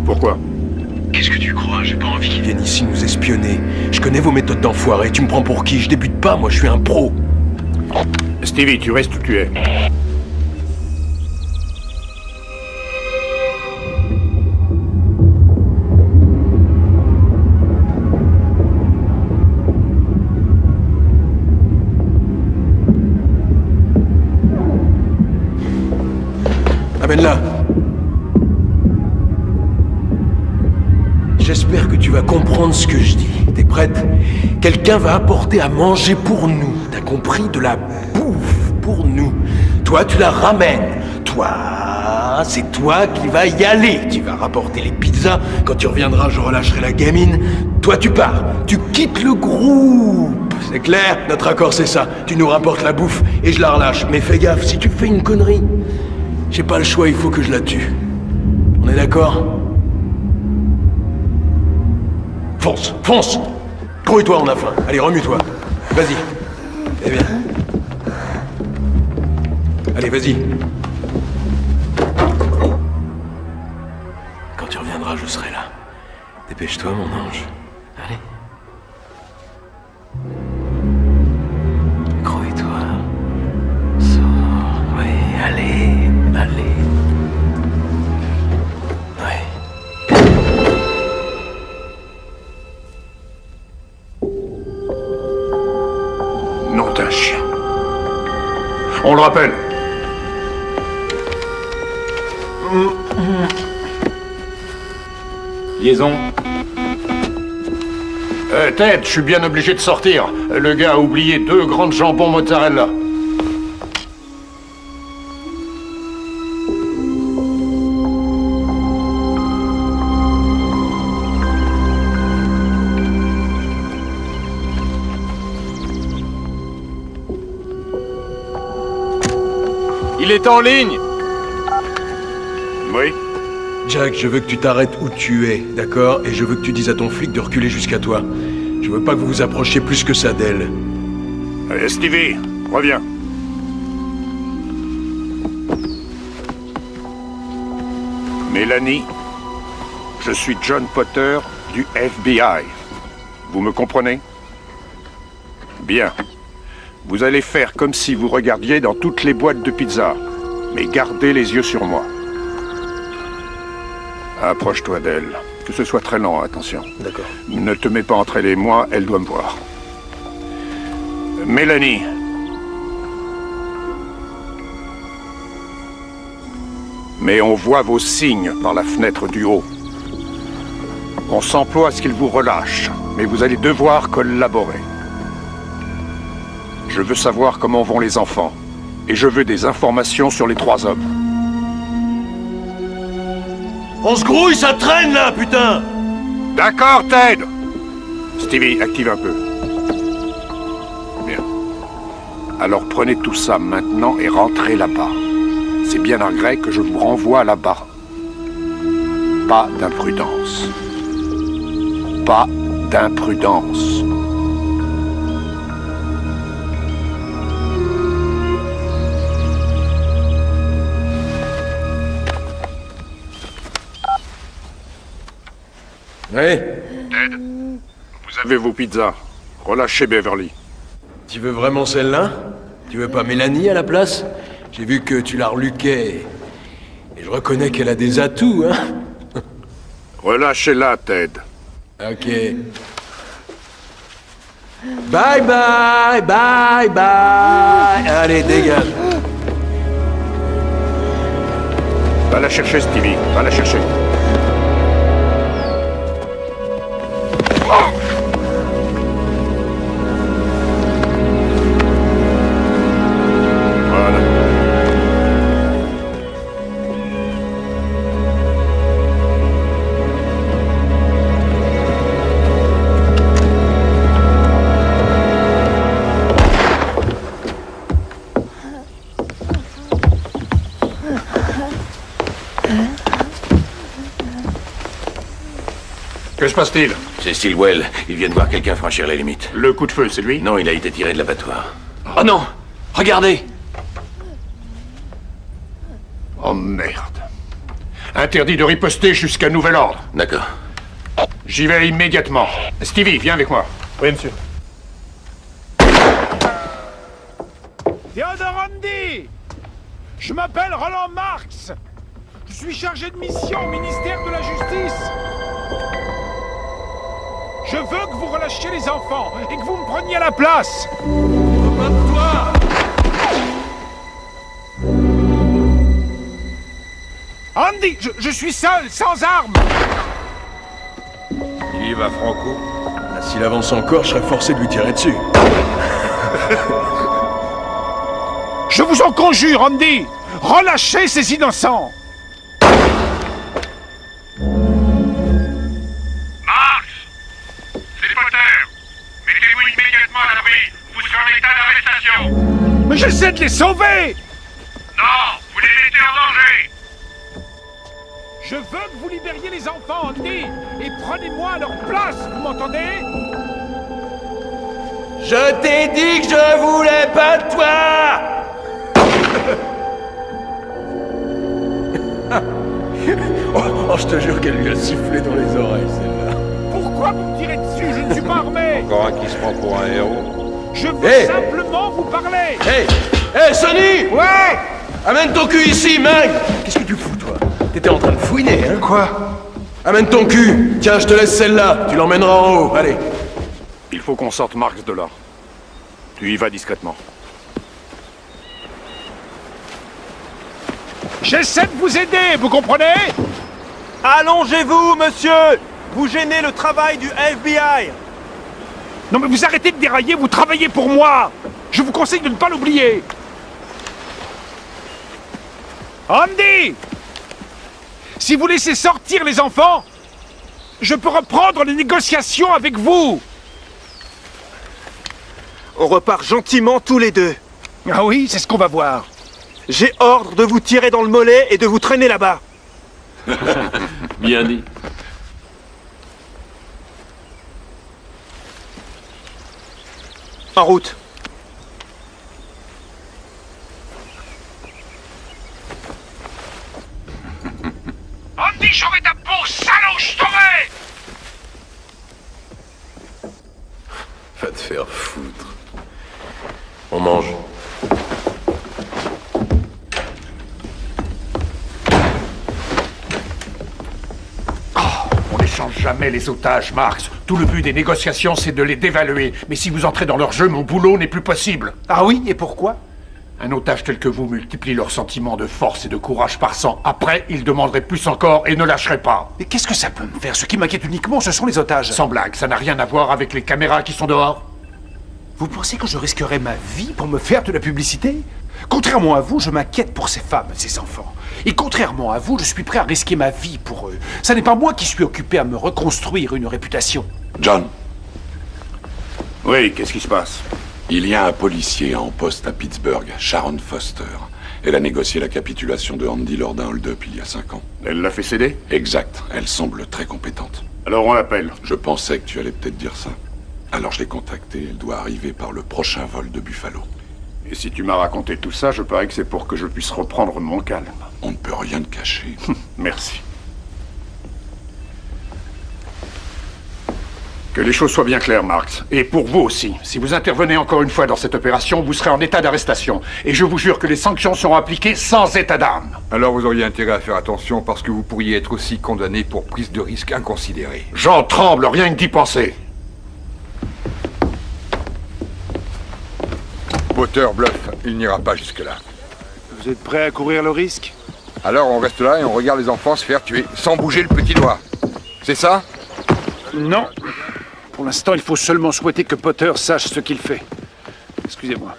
S7: Pourquoi?
S5: Qu'est-ce que tu crois? J'ai pas envie qu'il vienne ici nous espionner. Je connais vos méthodes d'enfoiré. Tu me prends pour qui? Je débute pas, moi, je suis un pro.
S7: Stevie, tu restes où tu es.
S5: Amène-la. J'espère que tu vas comprendre ce que je dis. T'es prête? Quelqu'un va apporter à manger pour nous. T'as compris? De la bouffe pour nous. Toi, tu la ramènes. Toi, c'est toi qui vas y aller. Tu vas rapporter les pizzas. Quand tu reviendras, je relâcherai la gamine. Toi, tu pars. Tu quittes le groupe. C'est clair? Notre accord, c'est ça. Tu nous rapportes la bouffe et je la relâche. Mais fais gaffe, si tu fais une connerie, j'ai pas le choix, il faut que je la tue. On est d'accord? Fonce, fonce! Grouille-toi, on a faim. Allez, remue-toi. Vas-y. Eh bien. Allez, vas-y. Quand tu reviendras, je serai là. Dépêche-toi, mon ange. Allez. Grouille-toi. Sors. Oui, allez. Allez. Ouais.
S7: Nom d'un chien. On le rappelle.
S8: Liaison.
S7: Ted, je suis bien obligé de sortir. Le gars a oublié 2 grandes jambons mozzarella.
S8: Il est en ligne.
S7: Oui.
S5: Jack, je veux que tu t'arrêtes où tu es, d'accord? Et je veux que tu dises à ton flic de reculer jusqu'à toi. Je veux pas que vous vous approchiez plus que ça d'elle.
S7: Stevie, reviens. Mélanie, je suis John Potter du FBI. Vous me comprenez? Bien. Vous allez faire comme si vous regardiez dans toutes les boîtes de pizza, mais gardez les yeux sur moi. Approche-toi d'elle. Que ce soit très lent, attention.
S5: D'accord.
S7: Ne te mets pas entre elle et moi, elle doit me voir. Mélanie. Mais on voit vos signes par la fenêtre du haut. On s'emploie à ce qu'ils vous relâchent, mais vous allez devoir collaborer. Je veux savoir comment vont les enfants, et je veux des informations sur les 3 hommes.
S1: On se grouille, ça traîne là, putain!
S7: D'accord, Ted! Stevie, active un peu. Bien. Alors prenez tout ça maintenant et rentrez là-bas. C'est bien un grec que je vous renvoie là-bas. Pas d'imprudence. Pas d'imprudence.
S5: Oui.
S7: Ted, vous avez vos pizzas. Relâchez Beverly.
S5: Tu veux vraiment celle-là? Tu veux pas Mélanie à la place? J'ai vu que tu la reluquais. Et je reconnais qu'elle a des atouts, hein?
S7: Relâchez-la, Ted.
S5: Ok. Bye bye, bye bye. Allez, dégage.
S7: Va la chercher, Stevie. Va la chercher. Voilà. Que se passe-t-il?
S4: C'est Stilwell. Il vient de voir quelqu'un franchir la limite.
S7: Le coup de feu, c'est lui?
S4: Non, il a été tiré de l'abattoir.
S6: Oh non! Regardez!
S7: Oh merde. Interdit de riposter jusqu'à nouvel ordre.
S4: D'accord.
S7: J'y vais immédiatement. Stevie, viens avec moi.
S8: Oui, monsieur.
S2: Theodore Andy! Je m'appelle Roland Marx. Je suis chargé de mission au ministère de la Justice. Je veux que vous relâchiez les enfants et que vous me preniez à la place.
S1: Toi!
S2: Andy, je suis seul, sans armes.
S13: Il y va franco.
S5: Ah, s'il avance encore, je serais forcé de lui tirer dessus.
S2: Je vous en conjure, Andy. Relâchez ces innocents.
S10: Marx! C'est Potter! Mettez-vous immédiatement à l'abri! Vous serez en état d'arrestation!
S2: Mais j'essaie de les sauver.
S10: Non! Vous les mettez en danger!
S2: Je veux que vous libériez les enfants, Andy. Et prenez-moi à leur place, vous m'entendez?
S1: Je t'ai dit que je voulais pas de toi!
S5: Oh, je te jure qu'elle lui a sifflé dans les oreilles, celle-là.
S2: Pourquoi vous me tirez dessus? Je ne suis pas armé.
S13: Encore un qui se prend pour un héros.
S2: Je veux
S1: Hey!
S2: simplement vous parler.
S1: Hé, Sonny!
S2: Ouais.
S1: Amène ton cul ici, mec!
S5: Qu'est-ce que tu fous, toi? T'étais en train de fouiner, hein?
S2: Quoi?
S1: Amène ton cul! Tiens, je te laisse celle-là, tu l'emmèneras en haut, allez.
S7: Il faut qu'on sorte Marx de là. Tu y vas discrètement.
S2: J'essaie de vous aider, vous comprenez?
S8: Allongez-vous, monsieur! Vous gênez le travail du FBI!
S2: Non mais vous arrêtez de dérailler, vous travaillez pour moi. Je vous conseille de ne pas l'oublier. Andy! Si vous laissez sortir les enfants, je peux reprendre les négociations avec vous.
S8: On repart gentiment tous les deux.
S2: Ah oui, c'est ce qu'on va voir.
S8: J'ai ordre de vous tirer dans le mollet et de vous traîner là-bas.
S6: Bien dit.
S8: En route.
S10: Andy, j'aurai ta peau, salaud, je t'aurai!
S5: Va te faire foutre. On mange.
S7: On n'échange jamais les otages, Marx. Tout le but des négociations, c'est de les dévaluer. Mais si vous entrez dans leur jeu, mon boulot n'est plus possible.
S2: Ah oui, et pourquoi?
S7: Un otage tel que vous multiplie leurs sentiments de force et de courage par 100. Après, ils demanderaient plus encore et ne lâcheraient pas.
S16: Mais qu'est-ce que ça peut me faire? Ce qui m'inquiète uniquement, ce sont les otages.
S7: Sans blague, ça n'a rien à voir avec les caméras qui sont dehors.
S16: Vous pensez que je risquerais ma vie pour me faire de la publicité? Contrairement à vous, je m'inquiète pour ces femmes, ces enfants. Et contrairement à vous, je suis prêt à risquer ma vie pour eux. Ça n'est pas moi qui suis occupé à me reconstruire une réputation.
S12: John,
S7: Oui, qu'est-ce qui se passe?
S12: il y a un policier en poste à Pittsburgh, Sharon Foster. Elle a négocié la capitulation de Andy lors d'un hold-up il y a 5 ans.
S7: Elle l'a fait céder?
S12: Exact. Elle semble très compétente.
S7: Alors on l'appelle.
S12: Je pensais que tu allais peut-être dire ça. Alors je l'ai contactée. Elle doit arriver par le prochain vol de Buffalo.
S7: Et si tu m'as raconté tout ça, je parie que c'est pour que je puisse reprendre mon calme.
S12: On ne peut rien te cacher.
S7: Merci. Que les choses soient bien claires, Marx. Et pour vous aussi. Si vous intervenez encore une fois dans cette opération, vous serez en état d'arrestation. Et je vous jure que les sanctions seront appliquées sans état d'âme.
S2: Alors vous auriez intérêt à faire attention parce que vous pourriez être aussi condamné pour prise de risque inconsidérée.
S7: J'en tremble, rien que d'y penser.
S2: Potter bluffe, il n'ira pas jusque-là.
S16: Vous êtes prêt à courir le risque?
S2: Alors on reste là et on regarde les enfants se faire tuer, sans bouger le petit doigt. C'est ça?
S16: Non. Pour l'instant, il faut seulement souhaiter que Potter sache ce qu'il fait. Excusez-moi.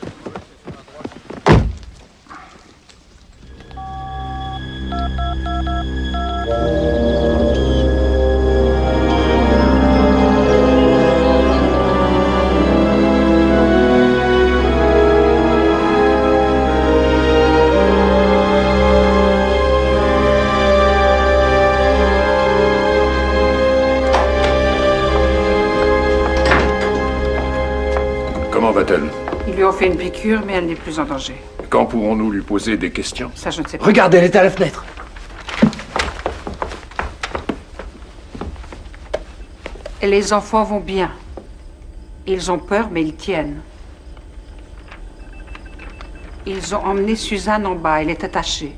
S7: Comment va-t-elle?
S3: Ils lui ont fait une piqûre, mais elle n'est plus en danger.
S7: Quand pourrons-nous lui poser des questions?
S3: Ça, je ne sais pas.
S17: Regardez, elle est à la fenêtre.
S3: Les enfants vont bien. Ils ont peur, mais ils tiennent. Ils ont emmené Suzanne en bas. Elle est attachée.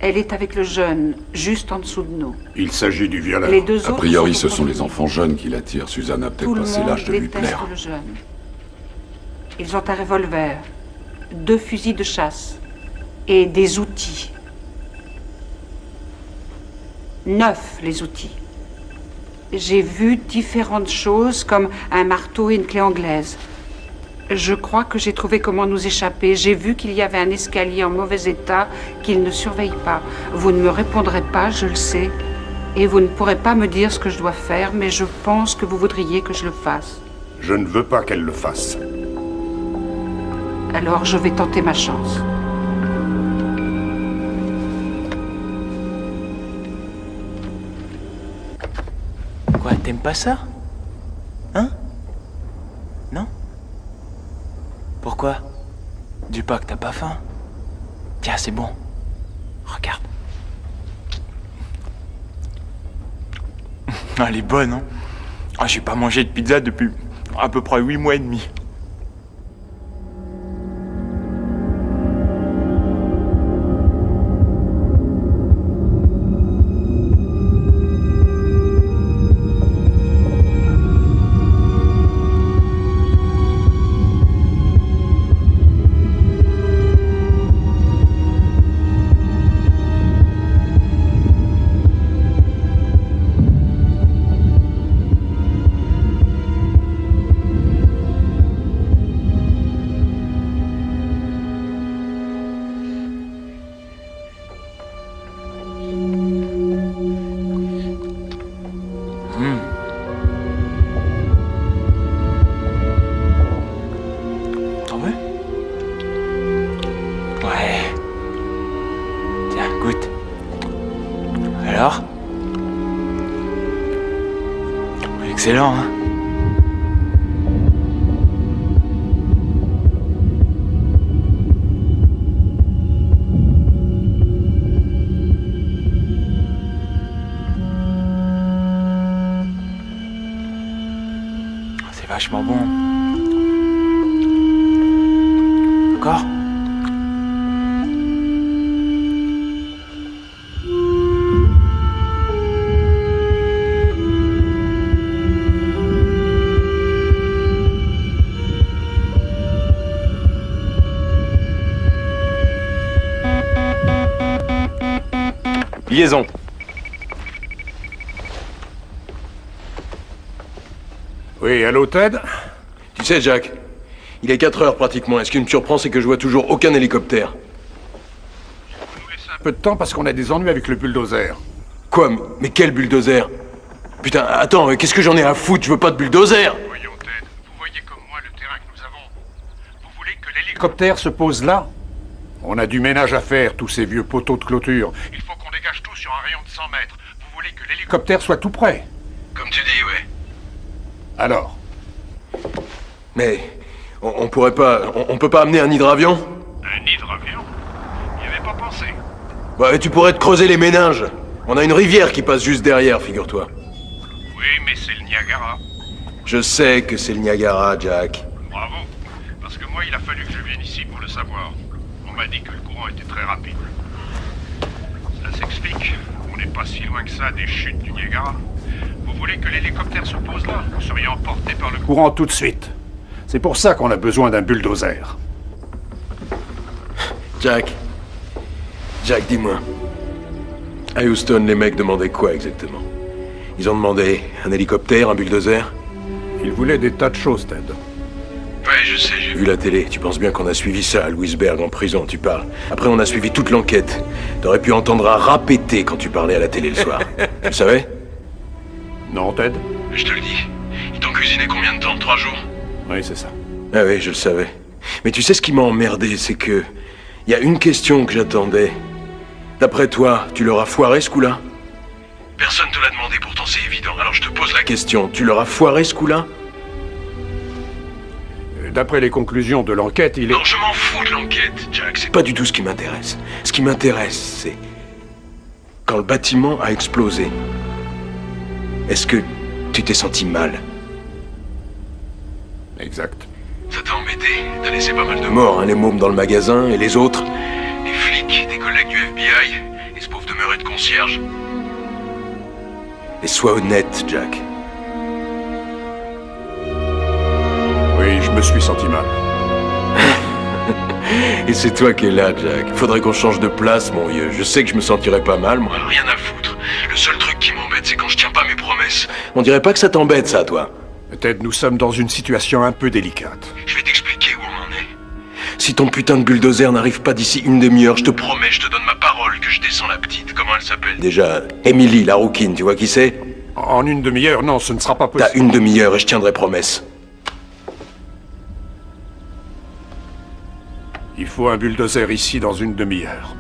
S3: Elle est avec le jeune, juste en dessous de nous.
S7: Il s'agit du violeur.
S3: Les deux
S12: A
S3: autres
S12: priori,
S3: sont
S12: ce
S3: au
S12: sont les
S3: fond.
S12: enfants jeunes qui l'attirent. Suzanne a
S3: Tout
S12: peut-être
S3: le
S12: passé
S3: monde
S12: l'âge de lui
S3: déteste
S12: plaire.
S3: le jeune. Ils ont un revolver, 2 fusils de chasse et des outils. 9, les outils. J'ai vu différentes choses comme un marteau et une clé anglaise. Je crois que j'ai trouvé comment nous échapper. J'ai vu qu'il y avait un escalier en mauvais état qu'ils ne surveillent pas. Vous ne me répondrez pas, je le sais. Et vous ne pourrez pas me dire ce que je dois faire, mais je pense que vous voudriez que je le fasse.
S7: Je ne veux pas qu'elle le fasse.
S3: Alors je vais tenter ma chance.
S9: Quoi, t'aimes pas ça? Hein? Non? Pourquoi? Dis pas que t'as pas faim. Tiens, c'est bon. Regarde. Ah, elle est bonne, hein? Ah, j'ai pas mangé de pizza depuis à peu près 8 mois et demi. T'en veux? Ouais. Tiens, goûte. Alors? Excellent, hein? C'est vachement bon. Encore?
S5: Liaison.
S7: Oui, allô, Ted?
S5: Tu sais, Jack, il est 4 heures pratiquement, et ce qui me surprend, c'est que je vois toujours aucun hélicoptère.
S7: Un peu de temps parce qu'on a des ennuis avec le bulldozer.
S5: Quoi? Mais quel bulldozer? Putain, attends, qu'est-ce que j'en ai à foutre? Je veux pas de bulldozer!
S10: Voyons, Ted, vous voyez comme moi le terrain que nous avons. Vous voulez que
S7: L'hélicoptère se pose là. On a du ménage à faire, tous ces vieux poteaux de clôture.
S10: Il faut qu'on dégage tout sur un rayon de 100 mètres. Vous voulez que
S7: L'hélicoptère soit tout près.
S10: Comme tu dis, ouais.
S7: Alors?
S5: Mais on pourrait pas... On peut pas amener un hydravion?
S10: Un hydravion? N'y avait pas pensé.
S5: Bah, tu pourrais te creuser les méninges. On a une rivière qui passe juste derrière, figure-toi.
S10: Oui, mais c'est le Niagara.
S5: Je sais que c'est le Niagara, Jack.
S10: Bravo. Parce que moi, il a fallu que je vienne ici pour le savoir. On m'a dit que le courant était très rapide. Ça s'explique. On n'est pas si loin que ça des chutes du Niagara. Vous voulez que l'hélicoptère se pose là? Vous seriez emporté par le
S7: Courant tout de suite. C'est pour ça qu'on a besoin d'un bulldozer.
S5: Jack, dis-moi. À Houston, les mecs demandaient quoi exactement? Ils ont demandé un hélicoptère, un bulldozer?
S7: Ils voulaient des tas de choses, Ted.
S5: Ouais, je sais, j'ai vu la télé. Tu penses bien qu'on a suivi ça à Louisberg, en prison, tu parles. Après, on a suivi toute l'enquête. T'aurais pu entendre un rat péter quand tu parlais à la télé le soir. Tu le savais?
S7: Non, Ted?
S5: Je te le dis. Ils t'ont cuisiné combien de temps? 3 jours?
S7: Oui, c'est ça.
S5: Ah oui, je le savais. Mais tu sais ce qui m'a emmerdé, c'est que... Il y a une question que j'attendais. D'après toi, tu leur as foiré ce coup-là? Personne te l'a demandé, pourtant c'est évident. Alors je te pose la question, tu leur as foiré ce coup-là?
S7: D'après les conclusions de l'enquête, il est...
S5: Non, je m'en fous de l'enquête, Jack. C'est pas du tout ce qui m'intéresse. Ce qui m'intéresse, c'est... Quand le bâtiment a explosé, est-ce que tu t'es senti mal?
S7: Exact.
S5: Ça t'a embêté? T'as laissé pas mal de morts, hein, les mômes dans le magasin, et les autres? Les flics, des collègues du FBI, et ce pauvre demeuré de concierge. Et sois honnête, Jack.
S7: Oui, je me suis senti mal.
S5: Et c'est toi qui es là, Jack. Faudrait qu'on change de place, mon vieux. Je sais que je me sentirais pas mal, moi. Rien à foutre. Le seul truc qui m'embête, c'est quand je tiens pas mes promesses. On dirait pas que ça t'embête, ça, toi.
S7: Ted, nous sommes dans une situation un peu délicate.
S5: Je vais t'expliquer où on en est. Si ton putain de bulldozer n'arrive pas d'ici une demi-heure, je te promets, je te donne ma parole que je descends la petite. Comment elle s'appelle déjà? Emily, la rouquine, tu vois qui c'est?
S7: En une demi-heure, non, ce ne sera pas possible.
S5: T'as une demi-heure et je tiendrai promesse.
S7: Il faut un bulldozer ici dans une demi-heure.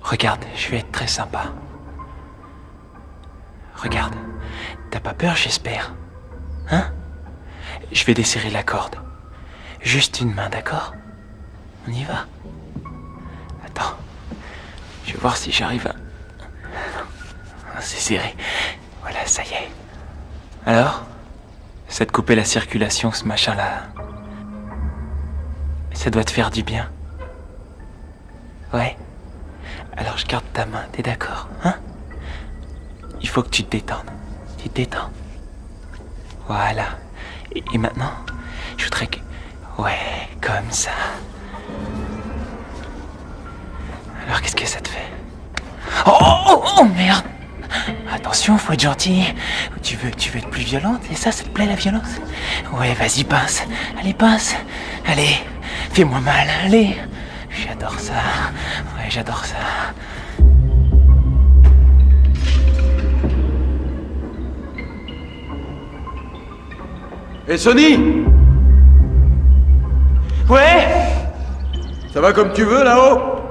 S9: Regarde, je vais être très sympa. Regarde, t'as pas peur, j'espère? Hein? Je vais desserrer la corde. Juste une main, d'accord? On y va? Attends, je vais voir si j'arrive à... C'est serré. Voilà, ça y est. Alors? Ça te coupait la circulation, ce machin-là. Ça doit te faire du bien. Ouais. Alors je garde ta main, t'es d'accord, hein? Il faut que tu te détendes. Tu te détends. Voilà. Et maintenant, je voudrais que... Ouais, comme ça. Alors qu'est-ce que ça te fait? Oh merde! Attention, faut être gentil. Tu veux être plus violente? Et ça te plaît la violence? Ouais, vas-y, pince. Allez, pince. Allez, fais-moi mal, allez. J'adore ça. Ouais, j'adore ça.
S5: Hé, Sonny!
S9: Ouais?
S5: Ça va comme tu veux, là-haut?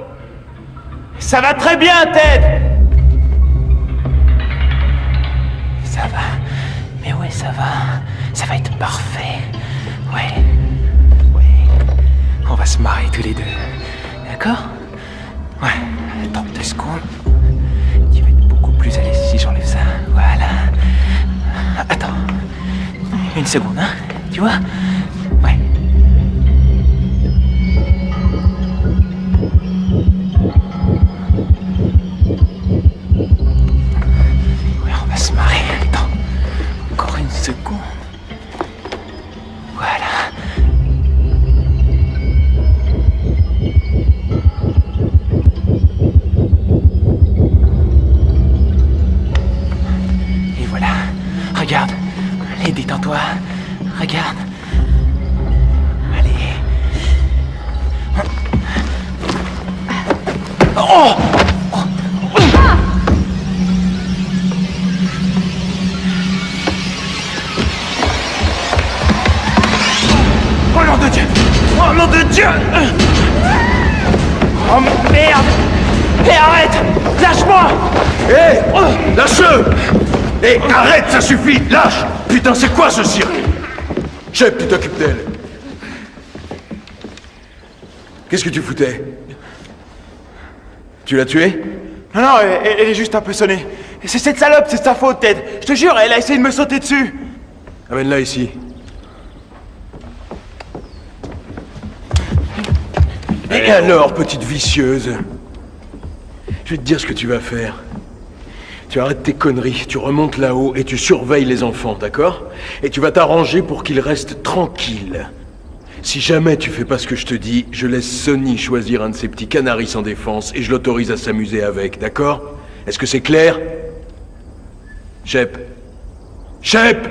S9: Ça va très bien, Ted! Ça va. Mais ouais, ça va. Ça va être parfait. Ouais. On va se marrer tous les deux. D'accord? Ouais. Attends 2 secondes. Tu vas être beaucoup plus à l'aise si j'enlève ça. Voilà. Attends. 1 seconde, hein? Tu vois? Ouais. Ouais, on va se marrer. Attends. Encore 1 seconde. Voilà. Et voilà. Regarde. Allez, détends-toi. Regarde. Allez. Oh! Oh nom de Dieu! Oh nom de Dieu! Oh merde! Hé, arrête! Lâche-moi!
S1: Hé, lâche-le! Hé, arrête, ça suffit, lâche! Putain, c'est quoi ce cirque?
S5: Shep, tu t'occupes d'elle. Qu'est-ce que tu foutais? Tu l'as tuée?
S9: Non, non, elle est juste un peu sonnée. C'est cette salope, c'est sa faute, Ted. Je te jure, elle a essayé de me sauter dessus.
S5: Amène-la ici. Et alors, petite vicieuse? Je vais te dire ce que tu vas faire. Tu arrêtes tes conneries, tu remontes là-haut et tu surveilles les enfants, d'accord? Et tu vas t'arranger pour qu'ils restent tranquilles. Si jamais tu fais pas ce que je te dis, je laisse Sonny choisir un de ces petits canaris sans défense et je l'autorise à s'amuser avec, d'accord? Est-ce que c'est clair? Shep. Shep!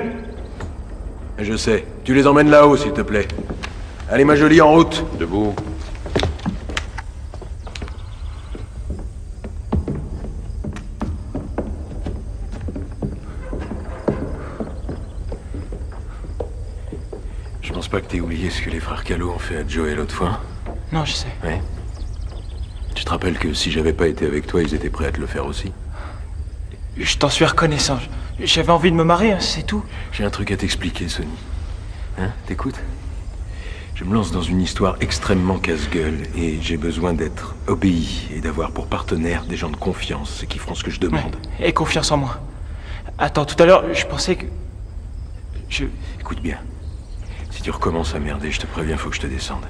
S5: Je sais. Tu les emmènes là-haut, s'il te plaît. Allez, ma jolie, en route.
S13: Debout.
S5: Je pense pas que t'aies oublié ce que les frères Callot ont fait à Joey l'autre fois.
S9: Non, je sais.
S5: Ouais. Tu te rappelles que si j'avais pas été avec toi, ils étaient prêts à te le faire aussi?
S9: Je t'en suis reconnaissant. J'avais envie de me marier, hein, c'est tout.
S5: J'ai un truc à t'expliquer, Sonny. Hein? T'écoutes? Je me lance dans une histoire extrêmement casse-gueule et j'ai besoin d'être obéi et d'avoir pour partenaire des gens de confiance qui feront ce que je demande.
S9: Ouais. Et confiance en moi. Attends, tout à l'heure, je pensais que...
S5: Écoute bien. Si tu recommences à merder, je te préviens, faut que je te descende.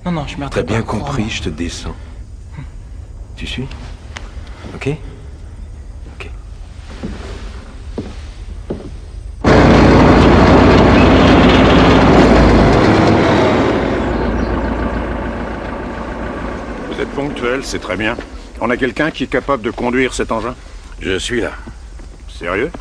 S9: Non, non, je merderai
S5: T'as
S9: pas.
S5: bien compris, je te descends. Tu suis? Ok? Ok.
S7: Vous êtes ponctuel, c'est très bien. On a quelqu'un qui est capable de conduire cet engin?
S4: Je suis là.
S7: Sérieux?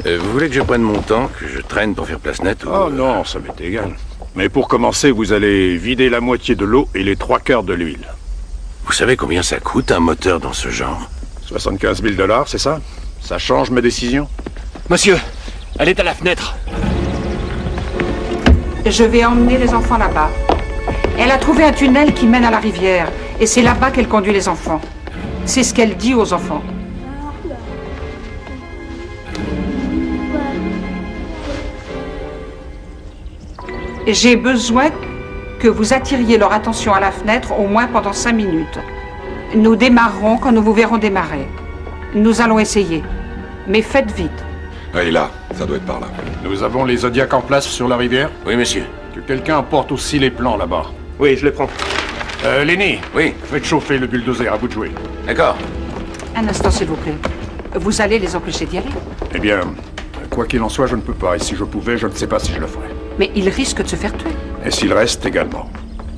S4: Vous voulez que je prenne mon temps, que je traîne pour faire place nette ou...
S7: Oh non, ça m'est égal. Mais pour commencer, vous allez vider la moitié de l'eau et les 3/4 de l'huile.
S4: Vous savez combien ça coûte un moteur dans ce genre?
S7: 75 000 $, c'est ça? Ça change ma décision?
S6: Monsieur, elle est à la fenêtre.
S3: Je vais emmener les enfants là-bas. Elle a trouvé un tunnel qui mène à la rivière. Et c'est là-bas qu'elle conduit les enfants. C'est ce qu'elle dit aux enfants. J'ai besoin que vous attiriez leur attention à la fenêtre au moins pendant 5 minutes. Nous démarrerons quand nous vous verrons démarrer. Nous allons essayer. Mais faites vite.
S12: Elle est là, ça doit être par là.
S7: Nous avons les Zodiacs en place sur la rivière?
S4: Oui, monsieur.
S7: Que quelqu'un apporte aussi les plans là-bas.
S8: Oui, je les prends.
S7: Lenny.
S4: Oui.
S7: Faites chauffer le bulldozer, à vous de jouer.
S4: D'accord.
S3: Un instant, s'il vous plaît. Vous allez les empêcher d'y aller?
S7: Eh bien, quoi qu'il en soit, je ne peux pas. Et si je pouvais, je ne sais pas si je le ferais.
S3: Mais ils risquent de se faire tuer.
S7: Et s'il reste également.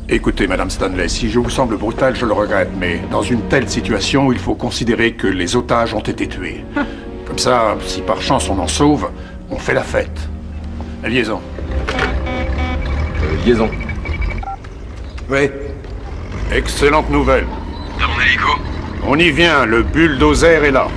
S7: Écoutez, Madame Stanley, si je vous semble brutal, je le regrette, mais dans une telle situation, il faut considérer que les otages ont été tués. Comme ça, si par chance on en sauve, on fait la fête. La liaison.
S5: Liaison. Oui.
S7: Excellente nouvelle.
S10: T'as mon hélico?
S7: On y vient, le bulldozer est là.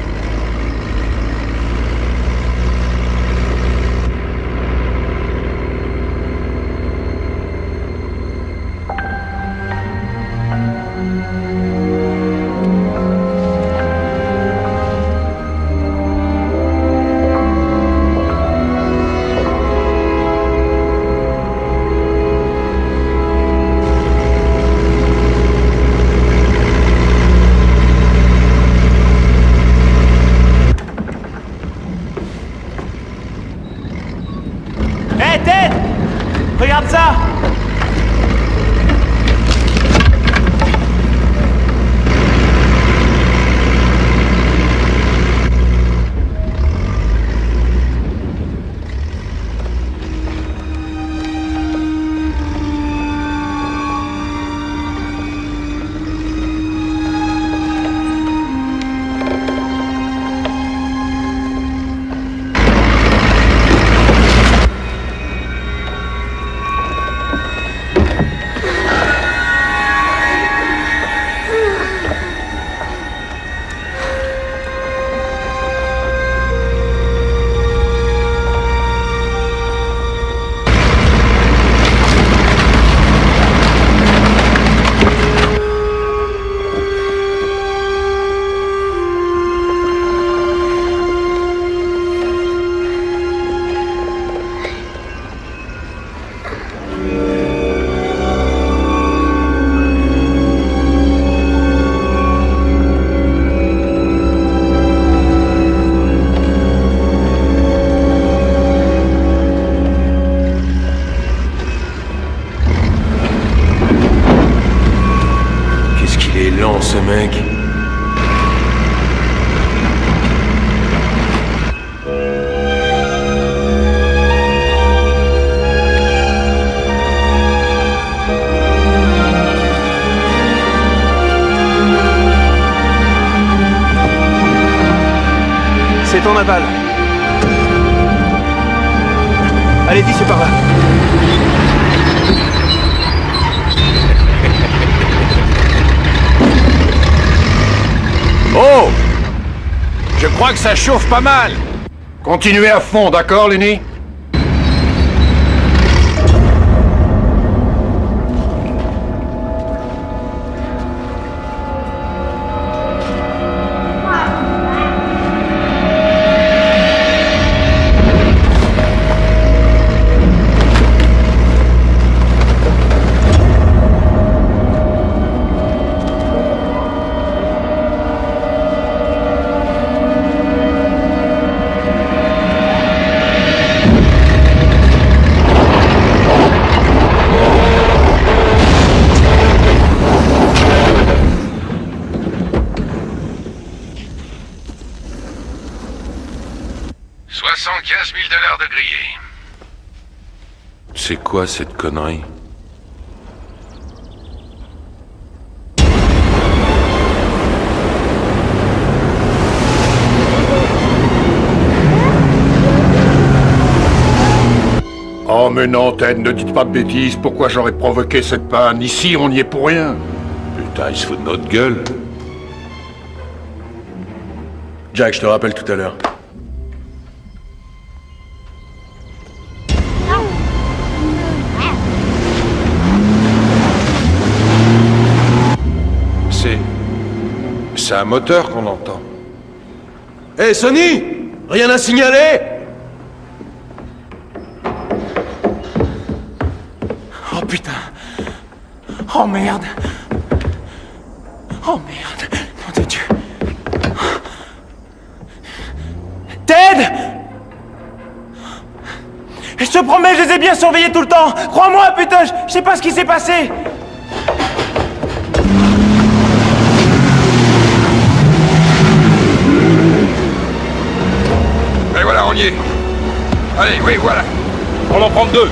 S5: ce mec?
S8: C'est en aval. Allez-y, c'est par là.
S7: Oh! Je crois que ça chauffe pas mal. Continuez à fond, d'accord, Lenny?
S13: $75 000 de grillé. C'est quoi cette connerie?
S7: Oh mais non, Ted, ne dites pas de bêtises. Pourquoi j'aurais provoqué cette panne? Ici, on n'y est pour rien.
S13: Putain, il se fout de notre gueule.
S5: Jack, je te rappelle tout à l'heure.
S13: C'est un moteur qu'on entend.
S1: Hé, Sonny! Rien à signaler?
S9: Oh putain. Oh merde. Oh merde. Nom de Dieu. Ted! Je te promets, je les ai bien surveillés tout le temps. Crois-moi, putain, je sais pas ce qui s'est passé.
S10: Et voilà, on y est. Allez, oui, voilà. On en prend deux.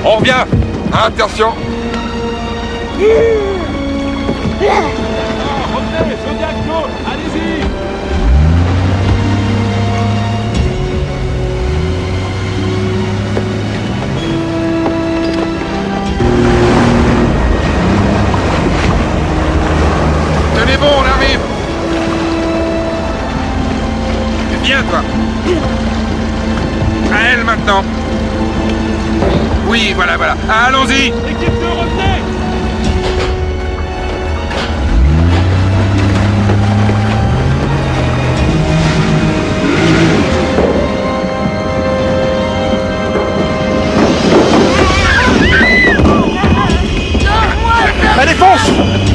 S10: On revient. Attention.
S2: Revenez, Zodiac, go, allez-y.
S10: Tenez bon, on arrive. Viens, toi. À elle, maintenant. Oui, voilà, voilà. Allons-y.
S2: Équipe 2, revenez.
S8: Allez, fonce!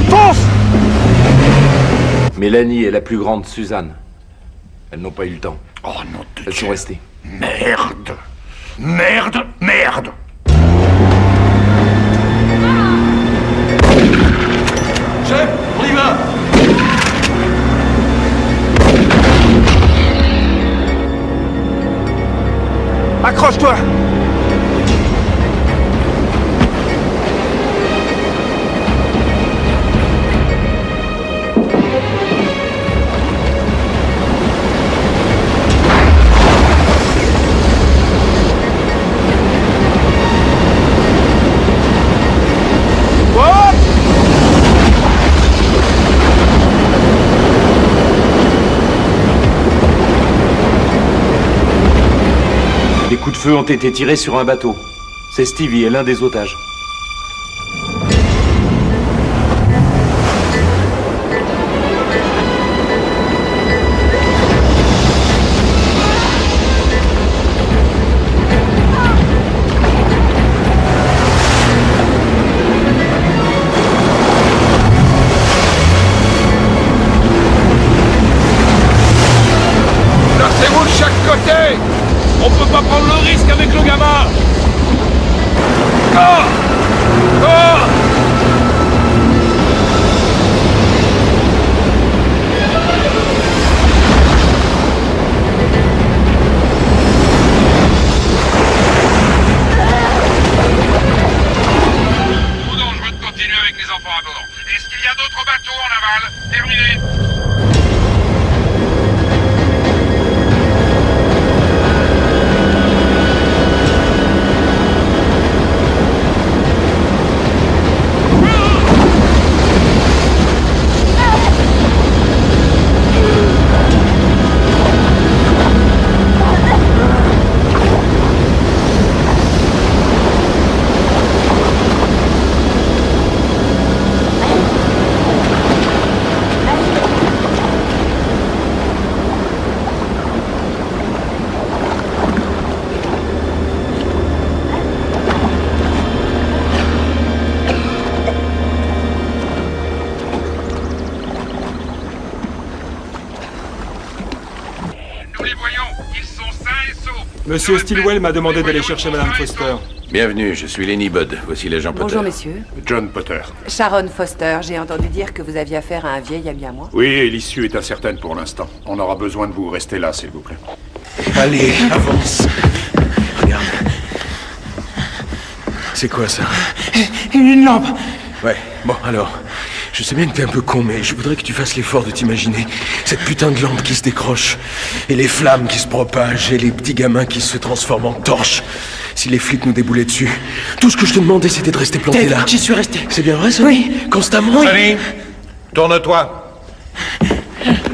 S8: Fonce!
S17: Mélanie est la plus grande Suzanne. Elles n'ont pas eu le temps.
S7: Oh non,
S17: elles sont restées.
S7: Merde! Merde! Merde!
S1: Chef, on y va!
S8: Accroche-toi!
S17: Des coups de feu ont été tirés sur un bateau. C'est Stevie et l'un des otages.
S10: Placez-vous de chaque côté. On peut pas prendre le risque avec le gamin. Corps! Corps!
S8: Monsieur Stilwell m'a demandé d'aller chercher Madame Foster.
S4: Bienvenue, je suis Lenny Budd. Voici l'agent Potter.
S3: Bonjour, messieurs.
S7: John Potter.
S3: Sharon Foster, j'ai entendu dire que vous aviez affaire à un vieil ami à moi.
S7: Oui, et l'issue est incertaine pour l'instant. On aura besoin de vous. Restez là, s'il vous plaît.
S5: Allez, avance. Regarde. C'est quoi ça?
S9: Une lampe.
S5: Ouais, bon, alors... Je sais bien que t'es un peu con, mais je voudrais que tu fasses l'effort de t'imaginer cette putain de lampe qui se décroche, et les flammes qui se propagent, et les petits gamins qui se transforment en torches. Si les flics nous déboulaient dessus, tout ce que je te demandais, c'était de rester planté là.
S9: J'y suis resté.
S5: C'est bien vrai, ça?
S9: Oui.
S5: Constamment?
S13: Sonny, tourne-toi.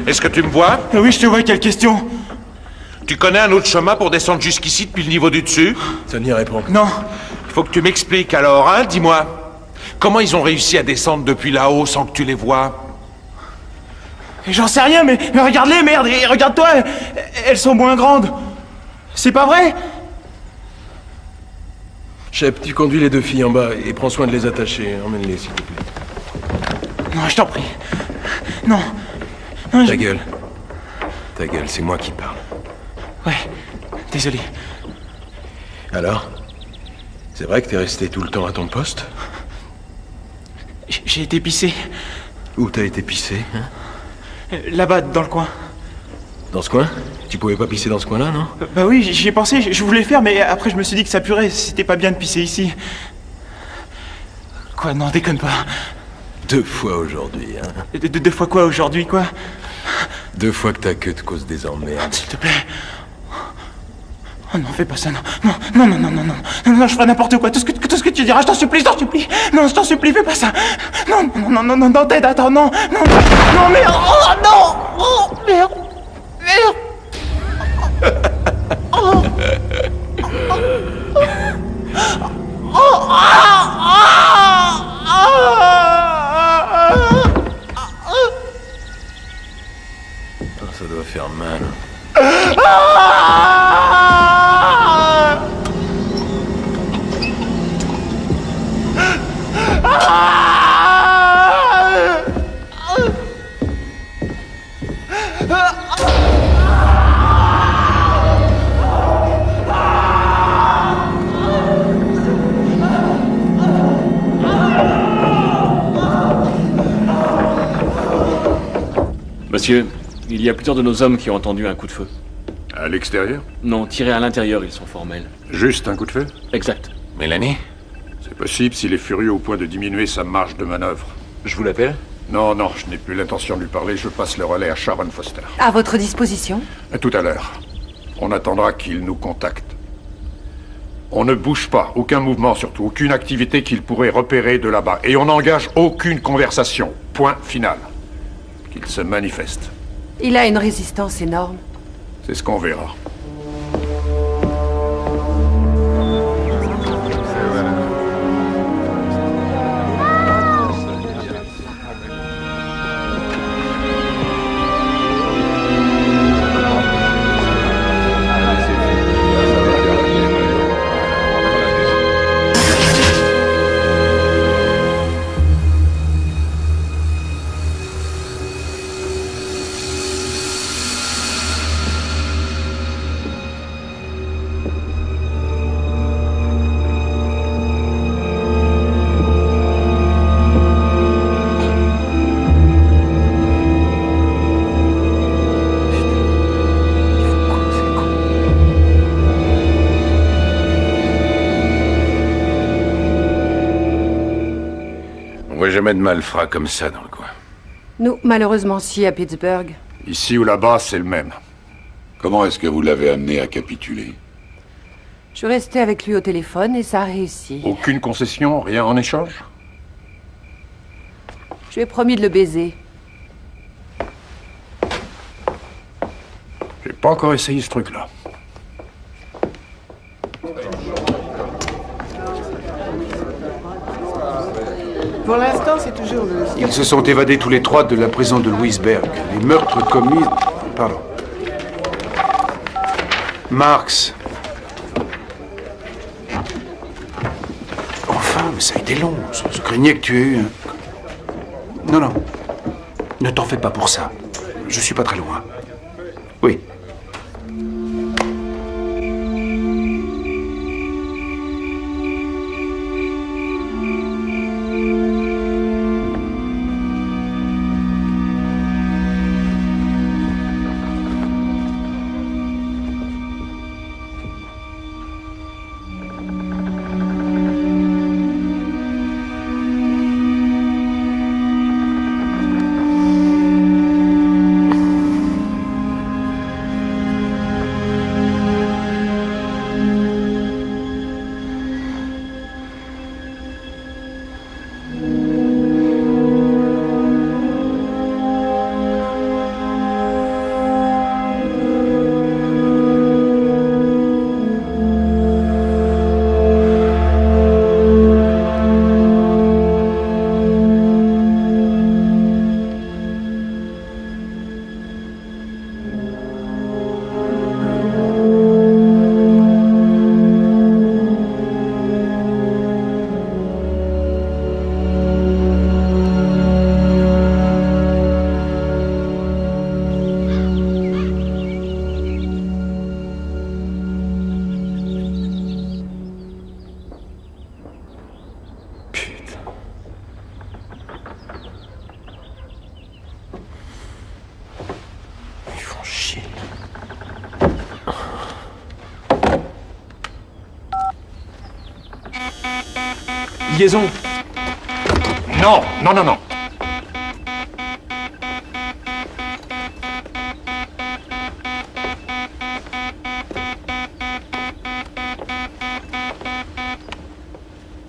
S13: Est-ce que tu me vois?
S9: Oui, je te vois, quelle question?
S13: Tu connais un autre chemin pour descendre jusqu'ici depuis le niveau du dessus?
S5: Sonny répond.
S9: Non.
S13: Il faut que tu m'expliques alors, hein, dis-moi. Comment ils ont réussi à descendre depuis là-haut sans que tu les vois?
S9: J'en sais rien, mais regarde-les, merde, et regarde-toi, elles sont moins grandes. C'est pas vrai?
S5: Shep, tu conduis les deux filles en bas et prends soin de les attacher. Emmène-les, s'il te plaît.
S9: Non, je t'en prie. Non.
S5: Ta gueule. Ta gueule, c'est moi qui parle.
S9: Ouais, désolé.
S5: Alors? C'est vrai que t'es resté tout le temps à ton poste?
S9: J'ai été pissé.
S5: Où t'as été pissé, hein?
S9: Là-bas, dans le coin.
S5: Dans ce coin? Tu pouvais pas pisser dans ce coin-là, non?
S9: Bah oui, j'y ai pensé, je voulais le faire, mais après je me suis dit que ça puerait, c'était pas bien de pisser ici. Quoi, non, déconne pas.
S5: 2 fois aujourd'hui, hein?
S9: 2 fois quoi aujourd'hui, quoi?
S5: 2 fois que ta queue te cause des emmerdes.
S9: S'il te plaît. Oh non, fais pas ça, non. Non, je ferai n'importe quoi. Tout ce que tu diras, je t'en supplie. Non, je t'en supplie, fais pas ça. Non, Ted, attends, non, merde. Oh, non. Oh, merde. Oh.
S5: Ça doit faire mal.
S6: Monsieur, il y a plusieurs de nos hommes qui ont entendu un coup de feu.
S7: À l'extérieur?
S6: Non, tirés à l'intérieur, ils sont formels.
S7: Juste un coup de feu?
S6: Exact.
S4: Mélanie?
S7: C'est possible s'il est furieux au point de diminuer sa marge de manœuvre.
S17: Je vous l'appelle?
S7: Non, je n'ai plus l'intention de lui parler. Je passe le relais à Sharon Foster.
S3: À votre disposition.
S7: À tout à l'heure. On attendra qu'il nous contacte. On ne bouge pas, aucun mouvement surtout, aucune activité qu'il pourrait repérer de là-bas. Et on n'engage aucune conversation. Point final. Qu'il se manifeste.
S3: Il a une résistance énorme.
S7: C'est ce qu'on verra.
S4: On voit jamais de malfrats comme ça dans le coin.
S3: Nous, malheureusement, si, à Pittsburgh.
S7: Ici ou là-bas, c'est le même.
S12: Comment est-ce que vous l'avez amené à capituler?
S3: Je suis restée avec lui au téléphone et ça a réussi.
S7: Aucune concession, rien en échange?
S3: Je lui ai promis de le baiser.
S7: J'ai pas encore essayé ce truc-là.
S18: Pour l'instant, c'est toujours le...
S16: Ils se sont évadés tous les 3 de la prison de Louisburg. Les meurtres commis... Pardon. Marx. Enfin, mais ça a été long. Je craignais que tu aies eu un... Non. Ne t'en fais pas pour ça. Je suis pas très loin. Oui.
S5: liaison.
S13: Non, non, non, non.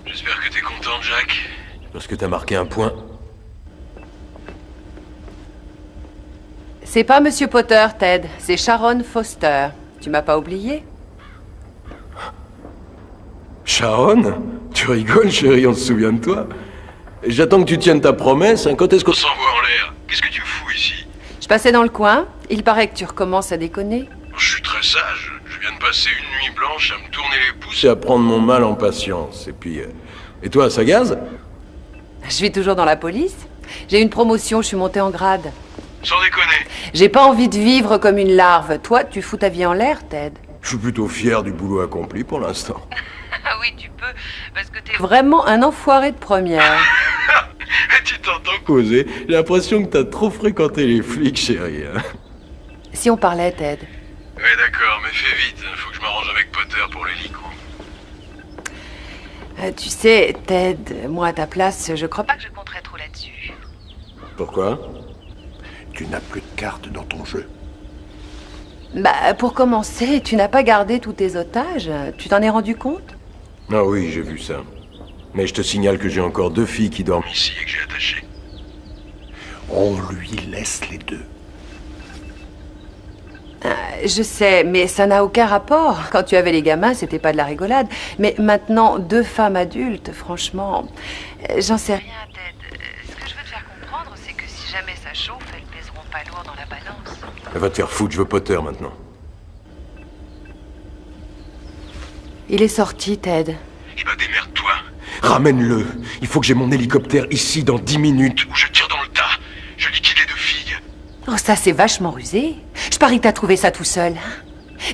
S5: J'espère que t'es content, Jack. Parce que t'as marqué un point.
S3: C'est pas Monsieur Potter, Ted. C'est Sharon Foster. Tu m'as pas oublié?
S5: Sharon? Tu rigoles, chérie, on se souvient de toi. J'attends que tu tiennes ta promesse, hein. Quand est-ce qu'on s'envoie en l'air? Qu'est-ce que tu fous ici?
S3: Je passais dans le coin. Il paraît que tu recommences à déconner.
S5: Je suis très sage. Je viens de passer une nuit blanche à me tourner les pouces et à prendre mon mal en patience. Et puis... Et toi, ça gaze?
S3: Je suis toujours dans la police. J'ai une promotion, je suis montée en grade.
S5: Sans déconner.
S3: J'ai pas envie de vivre comme une larve. Toi, tu fous ta vie en l'air, Ted.
S5: Je suis plutôt fier du boulot accompli pour l'instant.
S3: Ah oui, tu peux, parce que t'es vraiment un enfoiré de première.
S5: Tu t'entends causer? J'ai l'impression que t'as trop fréquenté les flics, chérie. Hein.
S3: Si on parlait, Ted.
S5: Ouais, d'accord, mais fais vite. Faut que je m'arrange avec Potter pour l'hélico.
S3: Tu sais, Ted, moi à ta place, je crois pas que je compterais trop là-dessus.
S5: Pourquoi?
S7: Tu n'as plus de cartes dans ton jeu.
S3: Bah, pour commencer, tu n'as pas gardé tous tes otages. Tu t'en es rendu compte?
S5: Ah oui, j'ai vu ça. Mais je te signale que j'ai encore 2 filles qui dorment ici et que j'ai attachées.
S7: On lui laisse les 2.
S3: Je sais, mais ça n'a aucun rapport. Quand tu avais les gamins, c'était pas de la rigolade. Mais maintenant, 2 femmes adultes, franchement, j'en sais rien, Ted. Ce que je veux te faire comprendre, c'est que si jamais ça chauffe, elles pèseront pas lourd dans la balance.
S5: Va te faire foutre, je veux Potter maintenant.
S3: Il est sorti, Ted.
S5: Eh ben démerde-toi. Ramène-le. Il faut que j'ai mon hélicoptère ici dans 10 minutes où je tire dans le tas. Je liquide les 2 filles.
S3: Oh, ça, c'est vachement rusé. Je parie que t'as trouvé ça tout seul.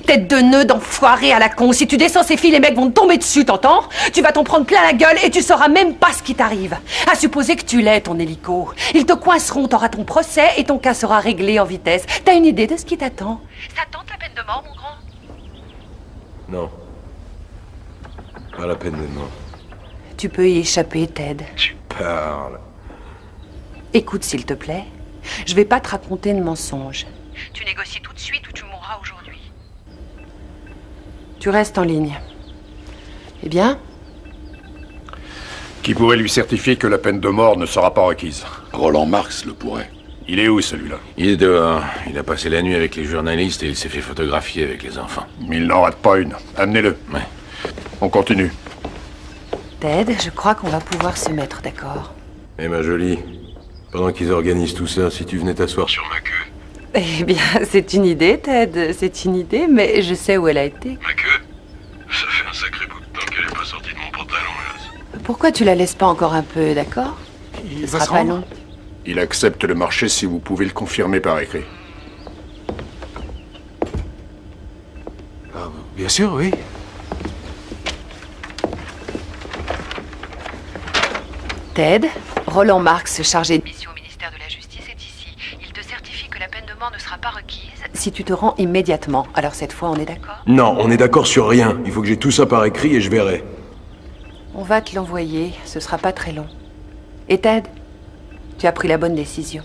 S3: Tête de nœud d'enfoiré à la con. Si tu descends ces filles, les mecs vont te tomber dessus, t'entends? Tu vas t'en prendre plein la gueule et tu sauras même pas ce qui t'arrive. À supposer que tu l'aies, ton hélico. Ils te coinceront, t'auras ton procès et ton cas sera réglé en vitesse. T'as une idée de ce qui t'attend? Ça tente la peine de mort, mon grand?
S5: Non. Pas la peine de mort.
S3: Tu peux y échapper, Ted.
S5: Tu parles.
S3: Écoute, s'il te plaît. Je vais pas te raconter de mensonges. Tu négocies tout de suite ou tu mourras aujourd'hui. Tu restes en ligne. Eh bien?
S7: Qui pourrait lui certifier que la peine de mort ne sera pas requise?
S12: Roland Marx le pourrait.
S7: Il est où, celui-là?
S4: Il est dehors. Il a passé la nuit avec les journalistes et il s'est fait photographier avec les enfants.
S7: Il n'en rate pas une. Amenez-le.
S4: Ouais.
S7: On continue.
S3: Ted, je crois qu'on va pouvoir se mettre d'accord.
S5: Eh ma jolie, pendant qu'ils organisent tout ça, si tu venais t'asseoir sur ma queue.
S3: Eh bien, c'est une idée, Ted. C'est une idée, mais je sais où elle a été.
S5: Ma queue? Ça fait un sacré bout de temps qu'elle est pas sortie de mon pantalon, là.
S3: Pourquoi tu la laisses pas encore un peu, d'accord?
S7: Il
S3: Ce sera pas long.
S7: Il accepte le marché si vous pouvez le confirmer par écrit.
S16: Ah, bien sûr, oui.
S3: Ted, Roland Marx, chargé de mission au ministère de la Justice, est ici. Il te certifie que la peine de mort ne sera pas requise si tu te rends immédiatement. Alors cette fois, on est d'accord?
S5: Non, on est d'accord sur rien. Il faut que j'ai tout ça par écrit et je verrai.
S3: On va te l'envoyer. Ce sera pas très long. Et Ted, tu as pris la bonne décision.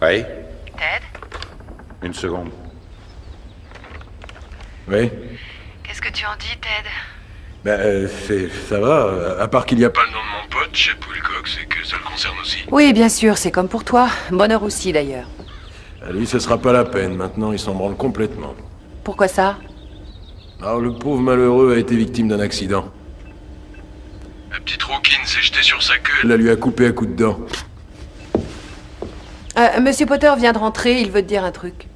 S4: Oui?
S3: Ted?
S4: Une seconde.
S5: Oui?
S3: Qu'est-ce que tu en dis, Ted?
S5: Ben, ça va. À part qu'il n'y a pas le nom de mon pote, chez Poulcox, et que ça le concerne aussi.
S3: Oui, bien sûr, c'est comme pour toi. Bonheur aussi, d'ailleurs.
S5: À lui, ce sera pas la peine. Maintenant, il s'en branle complètement.
S3: Pourquoi ça?
S5: Alors, le pauvre malheureux a été victime d'un accident. La petite rouquine s'est jetée sur sa queue. Elle la lui a coupé à coups de dents.
S3: Monsieur Potter vient de rentrer, il veut te dire un truc.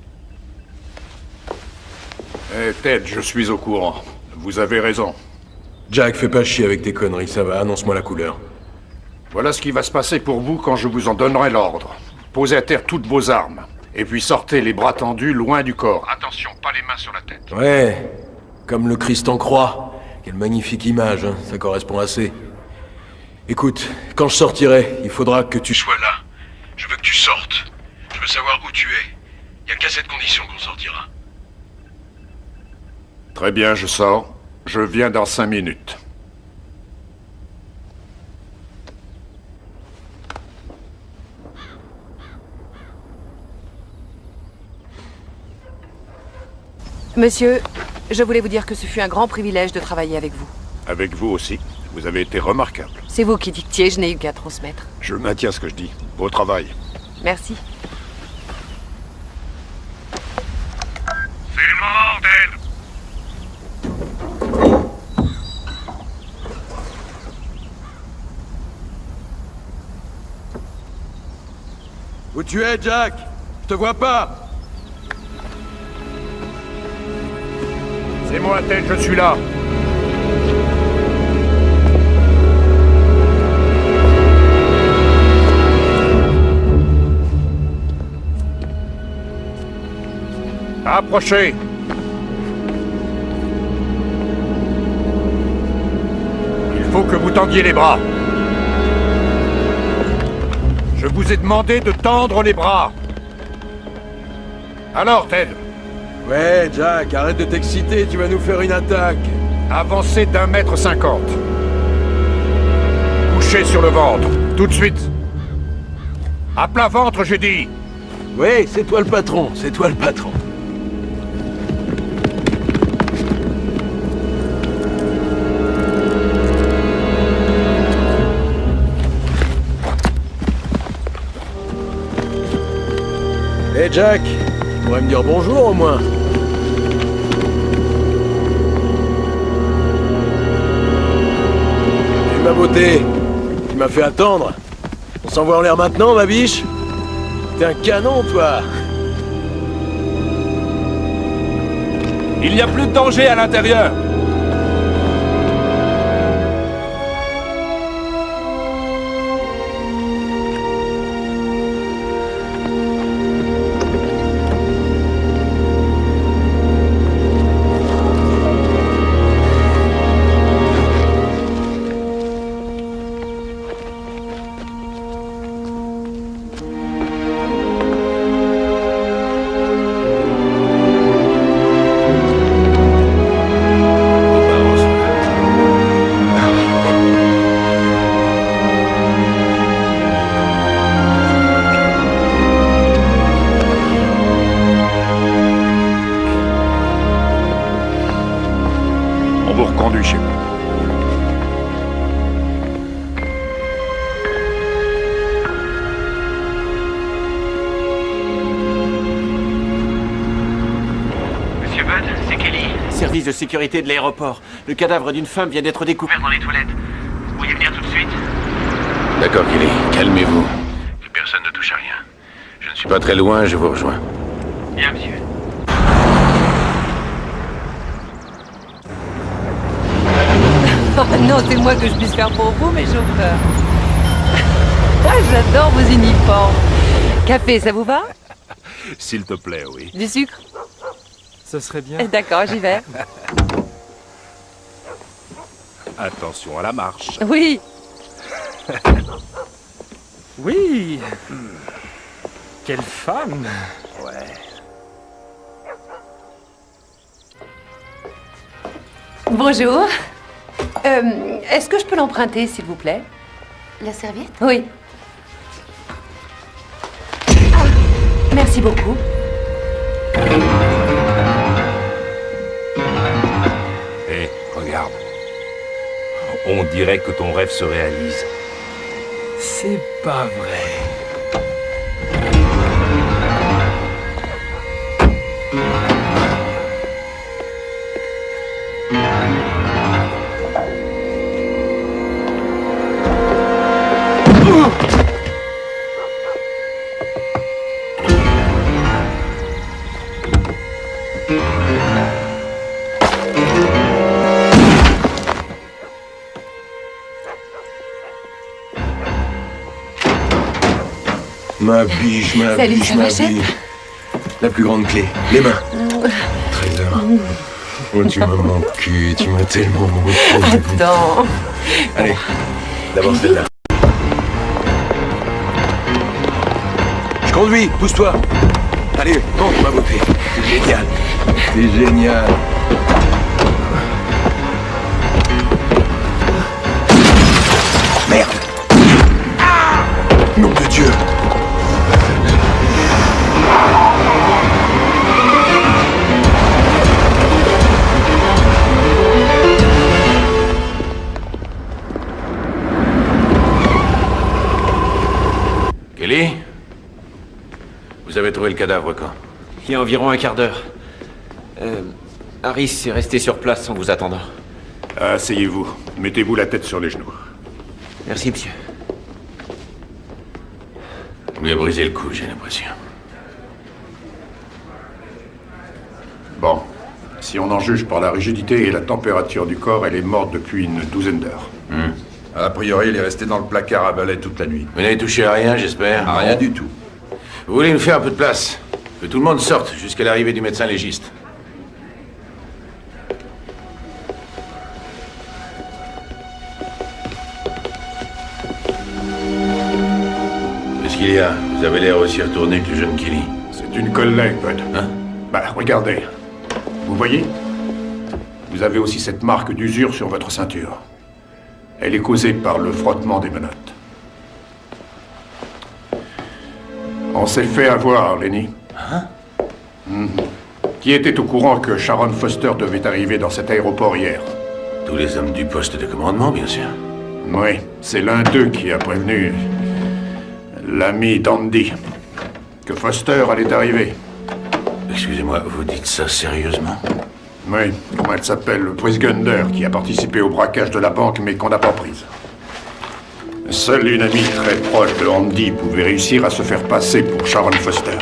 S7: Ted, je suis au courant. Vous avez raison.
S5: Jack, fais pas chier avec tes conneries, ça va, annonce-moi la couleur.
S7: Voilà ce qui va se passer pour vous quand je vous en donnerai l'ordre. Posez à terre toutes vos armes. Et puis sortez les bras tendus loin du corps. Attention, pas les mains sur la tête.
S5: Ouais, comme le Christ en croix. Quelle magnifique image, hein, ça correspond assez. Écoute, quand je sortirai, il faudra que tu sois là. Je veux que tu sortes. Je veux savoir où tu es. Il n'y a qu'à cette condition qu'on sortira.
S7: Très bien, je sors. Je viens dans 5 minutes.
S3: Monsieur, je voulais vous dire que ce fut un grand privilège de travailler avec vous.
S7: Avec vous aussi. Vous avez été remarquable.
S3: C'est vous qui dictiez, je n'ai eu qu'à transmettre.
S7: Je maintiens ce que je dis. Beau travail.
S3: Merci.
S10: C'est le moment, Ted.
S1: Où tu es, Jack? Je te vois pas.
S7: C'est moi, Ted, je suis là. Approchez. Il faut que vous tendiez les bras. Je vous ai demandé de tendre les bras. Alors, Ted?
S1: Ouais, Jack, arrête de t'exciter, tu vas nous faire une attaque.
S7: Avancez d'1,50 m. Couchez sur le ventre, tout de suite. À plat ventre, j'ai dit.
S1: Oui, c'est toi le patron, c'est toi le patron. Hé Jack, tu pourrais me dire bonjour au moins. Ma beauté, tu m'as fait attendre. On s'envoie en l'air maintenant, ma biche? T'es un canon, toi.
S2: Il n'y a plus de danger à l'intérieur.
S7: On vous reconduit chez vous.
S9: Monsieur Budd, c'est Kelly. Service de sécurité de l'aéroport. Le cadavre d'une femme vient d'être découvert dans les toilettes. Vous pourriez venir tout de suite?
S4: D'accord, Kelly, calmez-vous. Que personne ne touche à rien. Je ne suis pas très loin, je vous rejoins.
S9: Bien, monsieur.
S3: Oh non, c'est moi que je puisse faire pour vous, mes chauffeurs. Ah, j'adore vos uniformes. Café, ça vous va?
S2: S'il te plaît, oui.
S3: Du sucre?
S18: Ce serait bien.
S3: D'accord, j'y vais.
S2: Attention à la marche.
S3: Oui.
S18: Oui. Quelle femme.
S2: Ouais.
S3: Bonjour. Est-ce que je peux l'emprunter, s'il vous plaît?
S19: La serviette?
S3: Oui. Ah, merci beaucoup.
S2: Hé, regarde. On dirait que ton rêve se réalise.
S18: C'est pas vrai.
S1: Ma biche, ma
S3: Salut,
S1: biche,
S3: ça
S1: ma
S3: va, chef?
S1: biche. La plus grande clé, les mains. Trésor. Oh, tu m'as manqué, tu m'as tellement manqué.
S3: Attends.
S1: Allez,
S5: D'abord celle-là. Je conduis, pousse-toi. Allez, monte ma beauté. C'est génial. C'est génial. Merde. Nom de Dieu.
S4: Kelly? Vous avez trouvé le cadavre quand?
S17: Il y a environ un quart d'heure. Harris est resté sur place en vous attendant.
S7: Asseyez-vous. Mettez-vous la tête sur les genoux.
S17: Merci, monsieur.
S4: Vous lui a brisé le cou, j'ai l'impression.
S7: Bon. Si on en juge par la rigidité et la température du corps, elle est morte depuis une douzaine d'heures.
S19: A priori, il est resté dans le placard à balai toute la nuit.
S4: Vous n'avez touché à rien, j'espère?
S19: À rien du tout.
S4: Vous voulez nous faire un peu de place? Que tout le monde sorte jusqu'à l'arrivée du médecin légiste. Qu'est-ce qu'il y a? Vous avez l'air aussi retourné que le jeune Kelly.
S7: C'est une collègue, Bud.
S4: Hein?
S7: Bah, regardez. Vous voyez? Vous avez aussi cette marque d'usure sur votre ceinture. Elle est causée par le frottement des menottes. On s'est fait avoir, Lenny.
S4: Hein?
S7: Qui était au courant que Sharon Foster devait arriver dans cet aéroport hier?
S4: Tous les hommes du poste de commandement, bien sûr.
S7: Oui, c'est l'un d'eux qui a prévenu l'ami d'Andy que Foster allait arriver.
S4: Excusez-moi, vous dites ça sérieusement?
S7: Oui, comment elle s'appelle? Pris Gunder, qui a participé au braquage de la banque, mais qu'on n'a pas prise. Seule une amie très proche de Andy pouvait réussir à se faire passer pour Sharon Foster.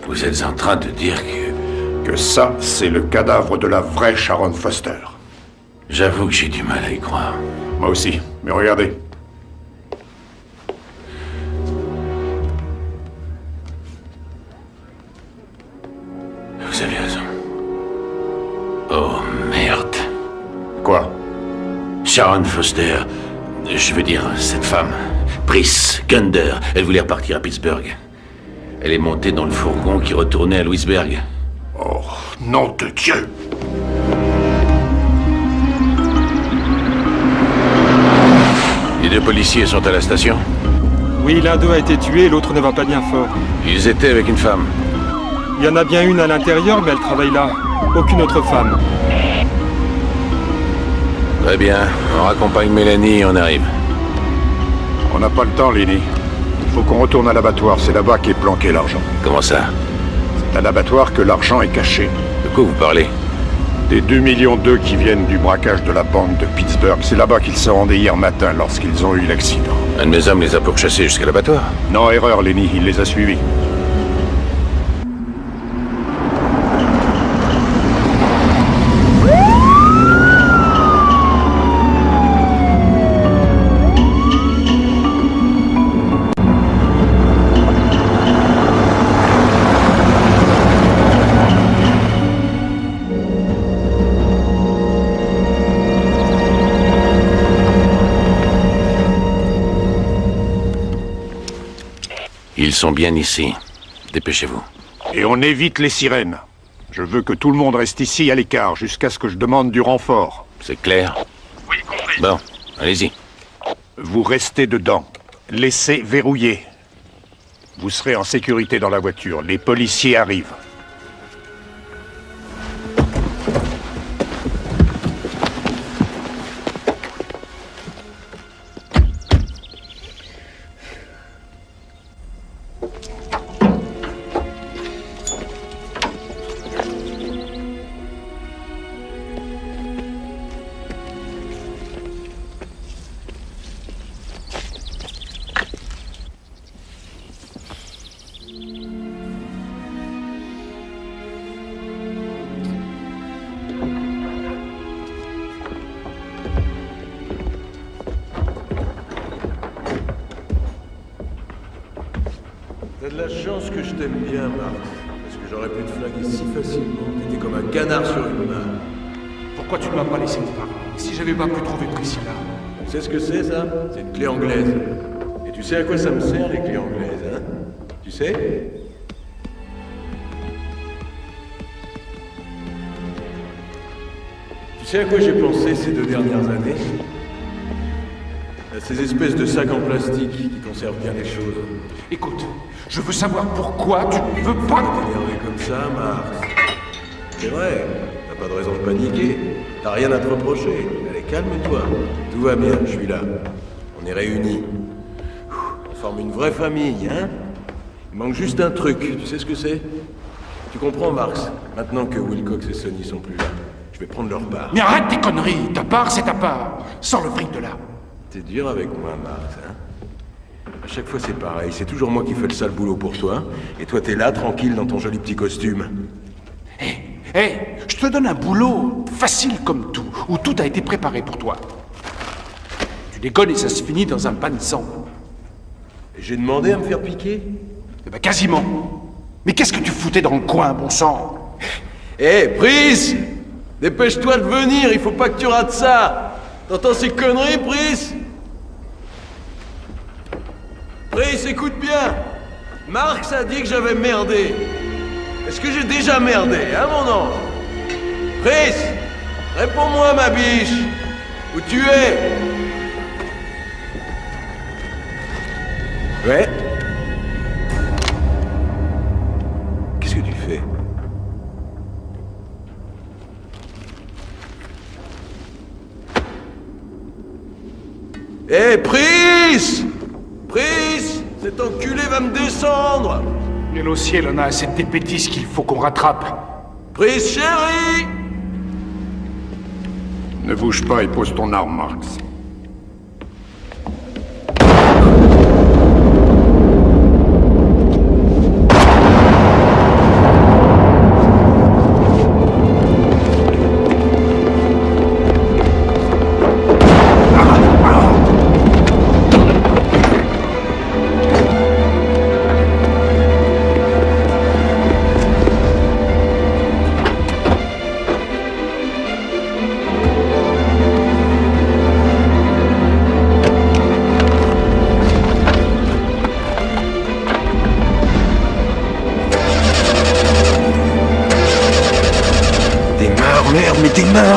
S4: Vous êtes en train de dire
S7: que ça, c'est le cadavre de la vraie Sharon Foster.
S4: J'avoue que j'ai du mal à y croire.
S7: Moi aussi, mais regardez.
S4: Vous avez raison. Oh, merde.
S7: Quoi?
S4: Sharon Foster, je veux dire, cette femme, Pris Gunder, elle voulait repartir à Pittsburgh. Elle est montée dans le fourgon qui retournait à Louisburg.
S7: Oh, nom de Dieu!
S4: Les deux policiers sont à la station?
S18: Oui, l'un d'eux a été tué et l'autre ne va pas bien fort.
S4: Ils étaient avec une femme.
S18: Il y en a bien une à l'intérieur, mais elle travaille là. Aucune autre femme.
S4: Très bien. On raccompagne Mélanie et on arrive.
S7: On n'a pas le temps, Lenny. Il faut qu'on retourne à l'abattoir. C'est là-bas qu'est planqué l'argent.
S4: Comment ça?
S7: C'est à l'abattoir que l'argent est caché.
S4: De quoi vous parlez?
S7: Des 2,2 millions qui viennent du braquage de la banque de Pittsburgh. C'est là-bas qu'ils se rendaient hier matin lorsqu'ils ont eu l'accident.
S4: Un de mes hommes les a pourchassés jusqu'à l'abattoir.
S7: Non, erreur, Lenny. Il les a suivis.
S4: Ils sont bien ici. Dépêchez-vous.
S7: Et on évite les sirènes. Je veux que tout le monde reste ici à l'écart jusqu'à ce que je demande du renfort.
S4: C'est clair?
S10: Oui, compris.
S4: Bon, allez-y.
S7: Vous restez dedans. Laissez verrouiller. Vous serez en sécurité dans la voiture. Les policiers arrivent.
S5: T'as de la chance que je t'aime bien, Marc. Parce que j'aurais pu te flinguer si facilement. T'étais comme un canard sur une main.
S16: Pourquoi tu ne m'as pas laissé te parler? Si j'avais pas pu trouver Priscilla?
S5: Tu sais ce que c'est, ça? C'est une clé anglaise. Et tu sais à quoi ça me sert, les clés anglaises, hein? Tu sais? Tu sais à quoi j'ai pensé ces 2 dernières années? À ces espèces de sacs en plastique qui conservent bien les choses.
S16: Écoute, je veux savoir pourquoi tu ne veux pas
S5: t'énerver comme ça, Marx. C'est vrai, t'as pas de raison de paniquer. T'as rien à te reprocher. Allez, calme-toi. Tout va bien, je suis là. On est réunis. On forme une vraie famille, hein? Il manque juste un truc. Tu sais ce que c'est? Tu comprends, Marx? Maintenant que Wilcox et Sonny sont plus là, je vais prendre leur part.
S16: Mais arrête tes conneries. Ta part, c'est ta part. Sors le fric de là.
S5: T'es dur avec moi, Marx, hein? À chaque fois, c'est pareil. C'est toujours moi qui fais le sale boulot pour toi. Et toi, t'es là, tranquille, dans ton joli petit costume.
S16: Hé, je te donne un boulot facile comme tout, où tout a été préparé pour toi. Tu déconnes et ça se finit dans un bain de sang.
S5: Et j'ai demandé à me faire piquer?
S16: Eh ben, quasiment. Mais qu'est-ce que tu foutais dans le coin, bon sang?
S5: Hé, Brice! Dépêche-toi de venir, il faut pas que tu rates ça! T'entends ces conneries, Brice? Brice, écoute bien! Marx a dit que j'avais merdé. Est-ce que j'ai déjà merdé, hein, mon ange? Brice! Réponds-moi, ma biche! Où tu es? Ouais? Qu'est-ce que tu fais? Hé, Brice! Brice! Cet enculé va me descendre!
S16: Et au ciel, on a assez de dépétisses qu'il faut qu'on rattrape.
S5: Brice, chérie!
S7: Ne bouge pas et pose ton arme, Marx.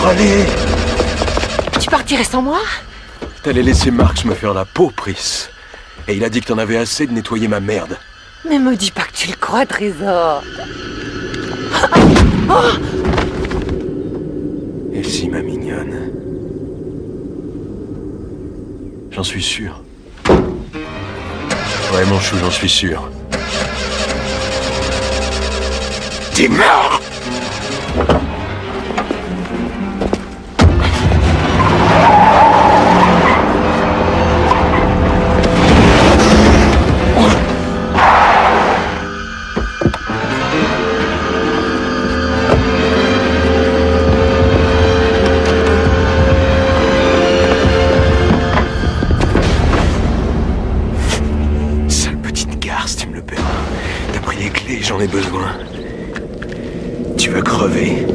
S5: Allez!
S15: Tu partirais sans moi?
S5: T'allais laisser Marx me faire la peau, Brice. Et il a dit que t'en avais assez de nettoyer ma merde.
S15: Mais me dis pas que tu le crois, Trésor.
S5: Et si, ma mignonne? J'en suis sûr. Ouais, mon chou, j'en suis sûr. T'es mort! J'en ai besoin. Tu vas crever.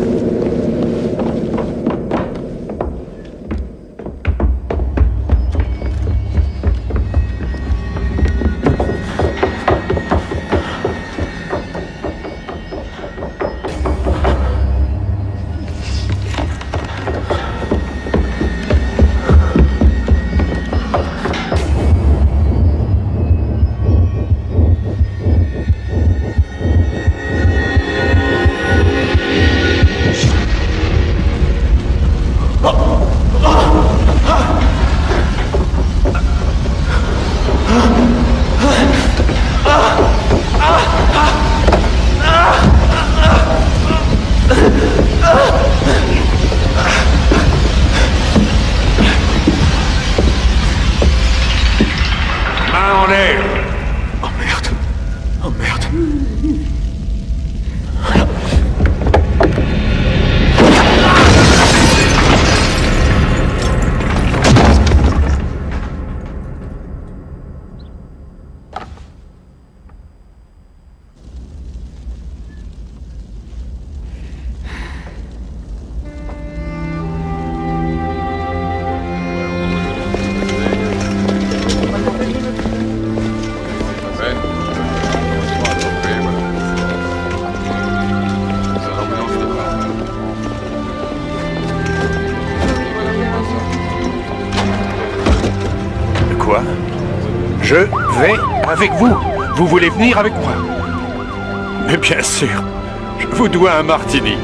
S7: quoi? Je vais avec vous. Vous voulez venir avec moi? Mais bien sûr, je vous dois un martini.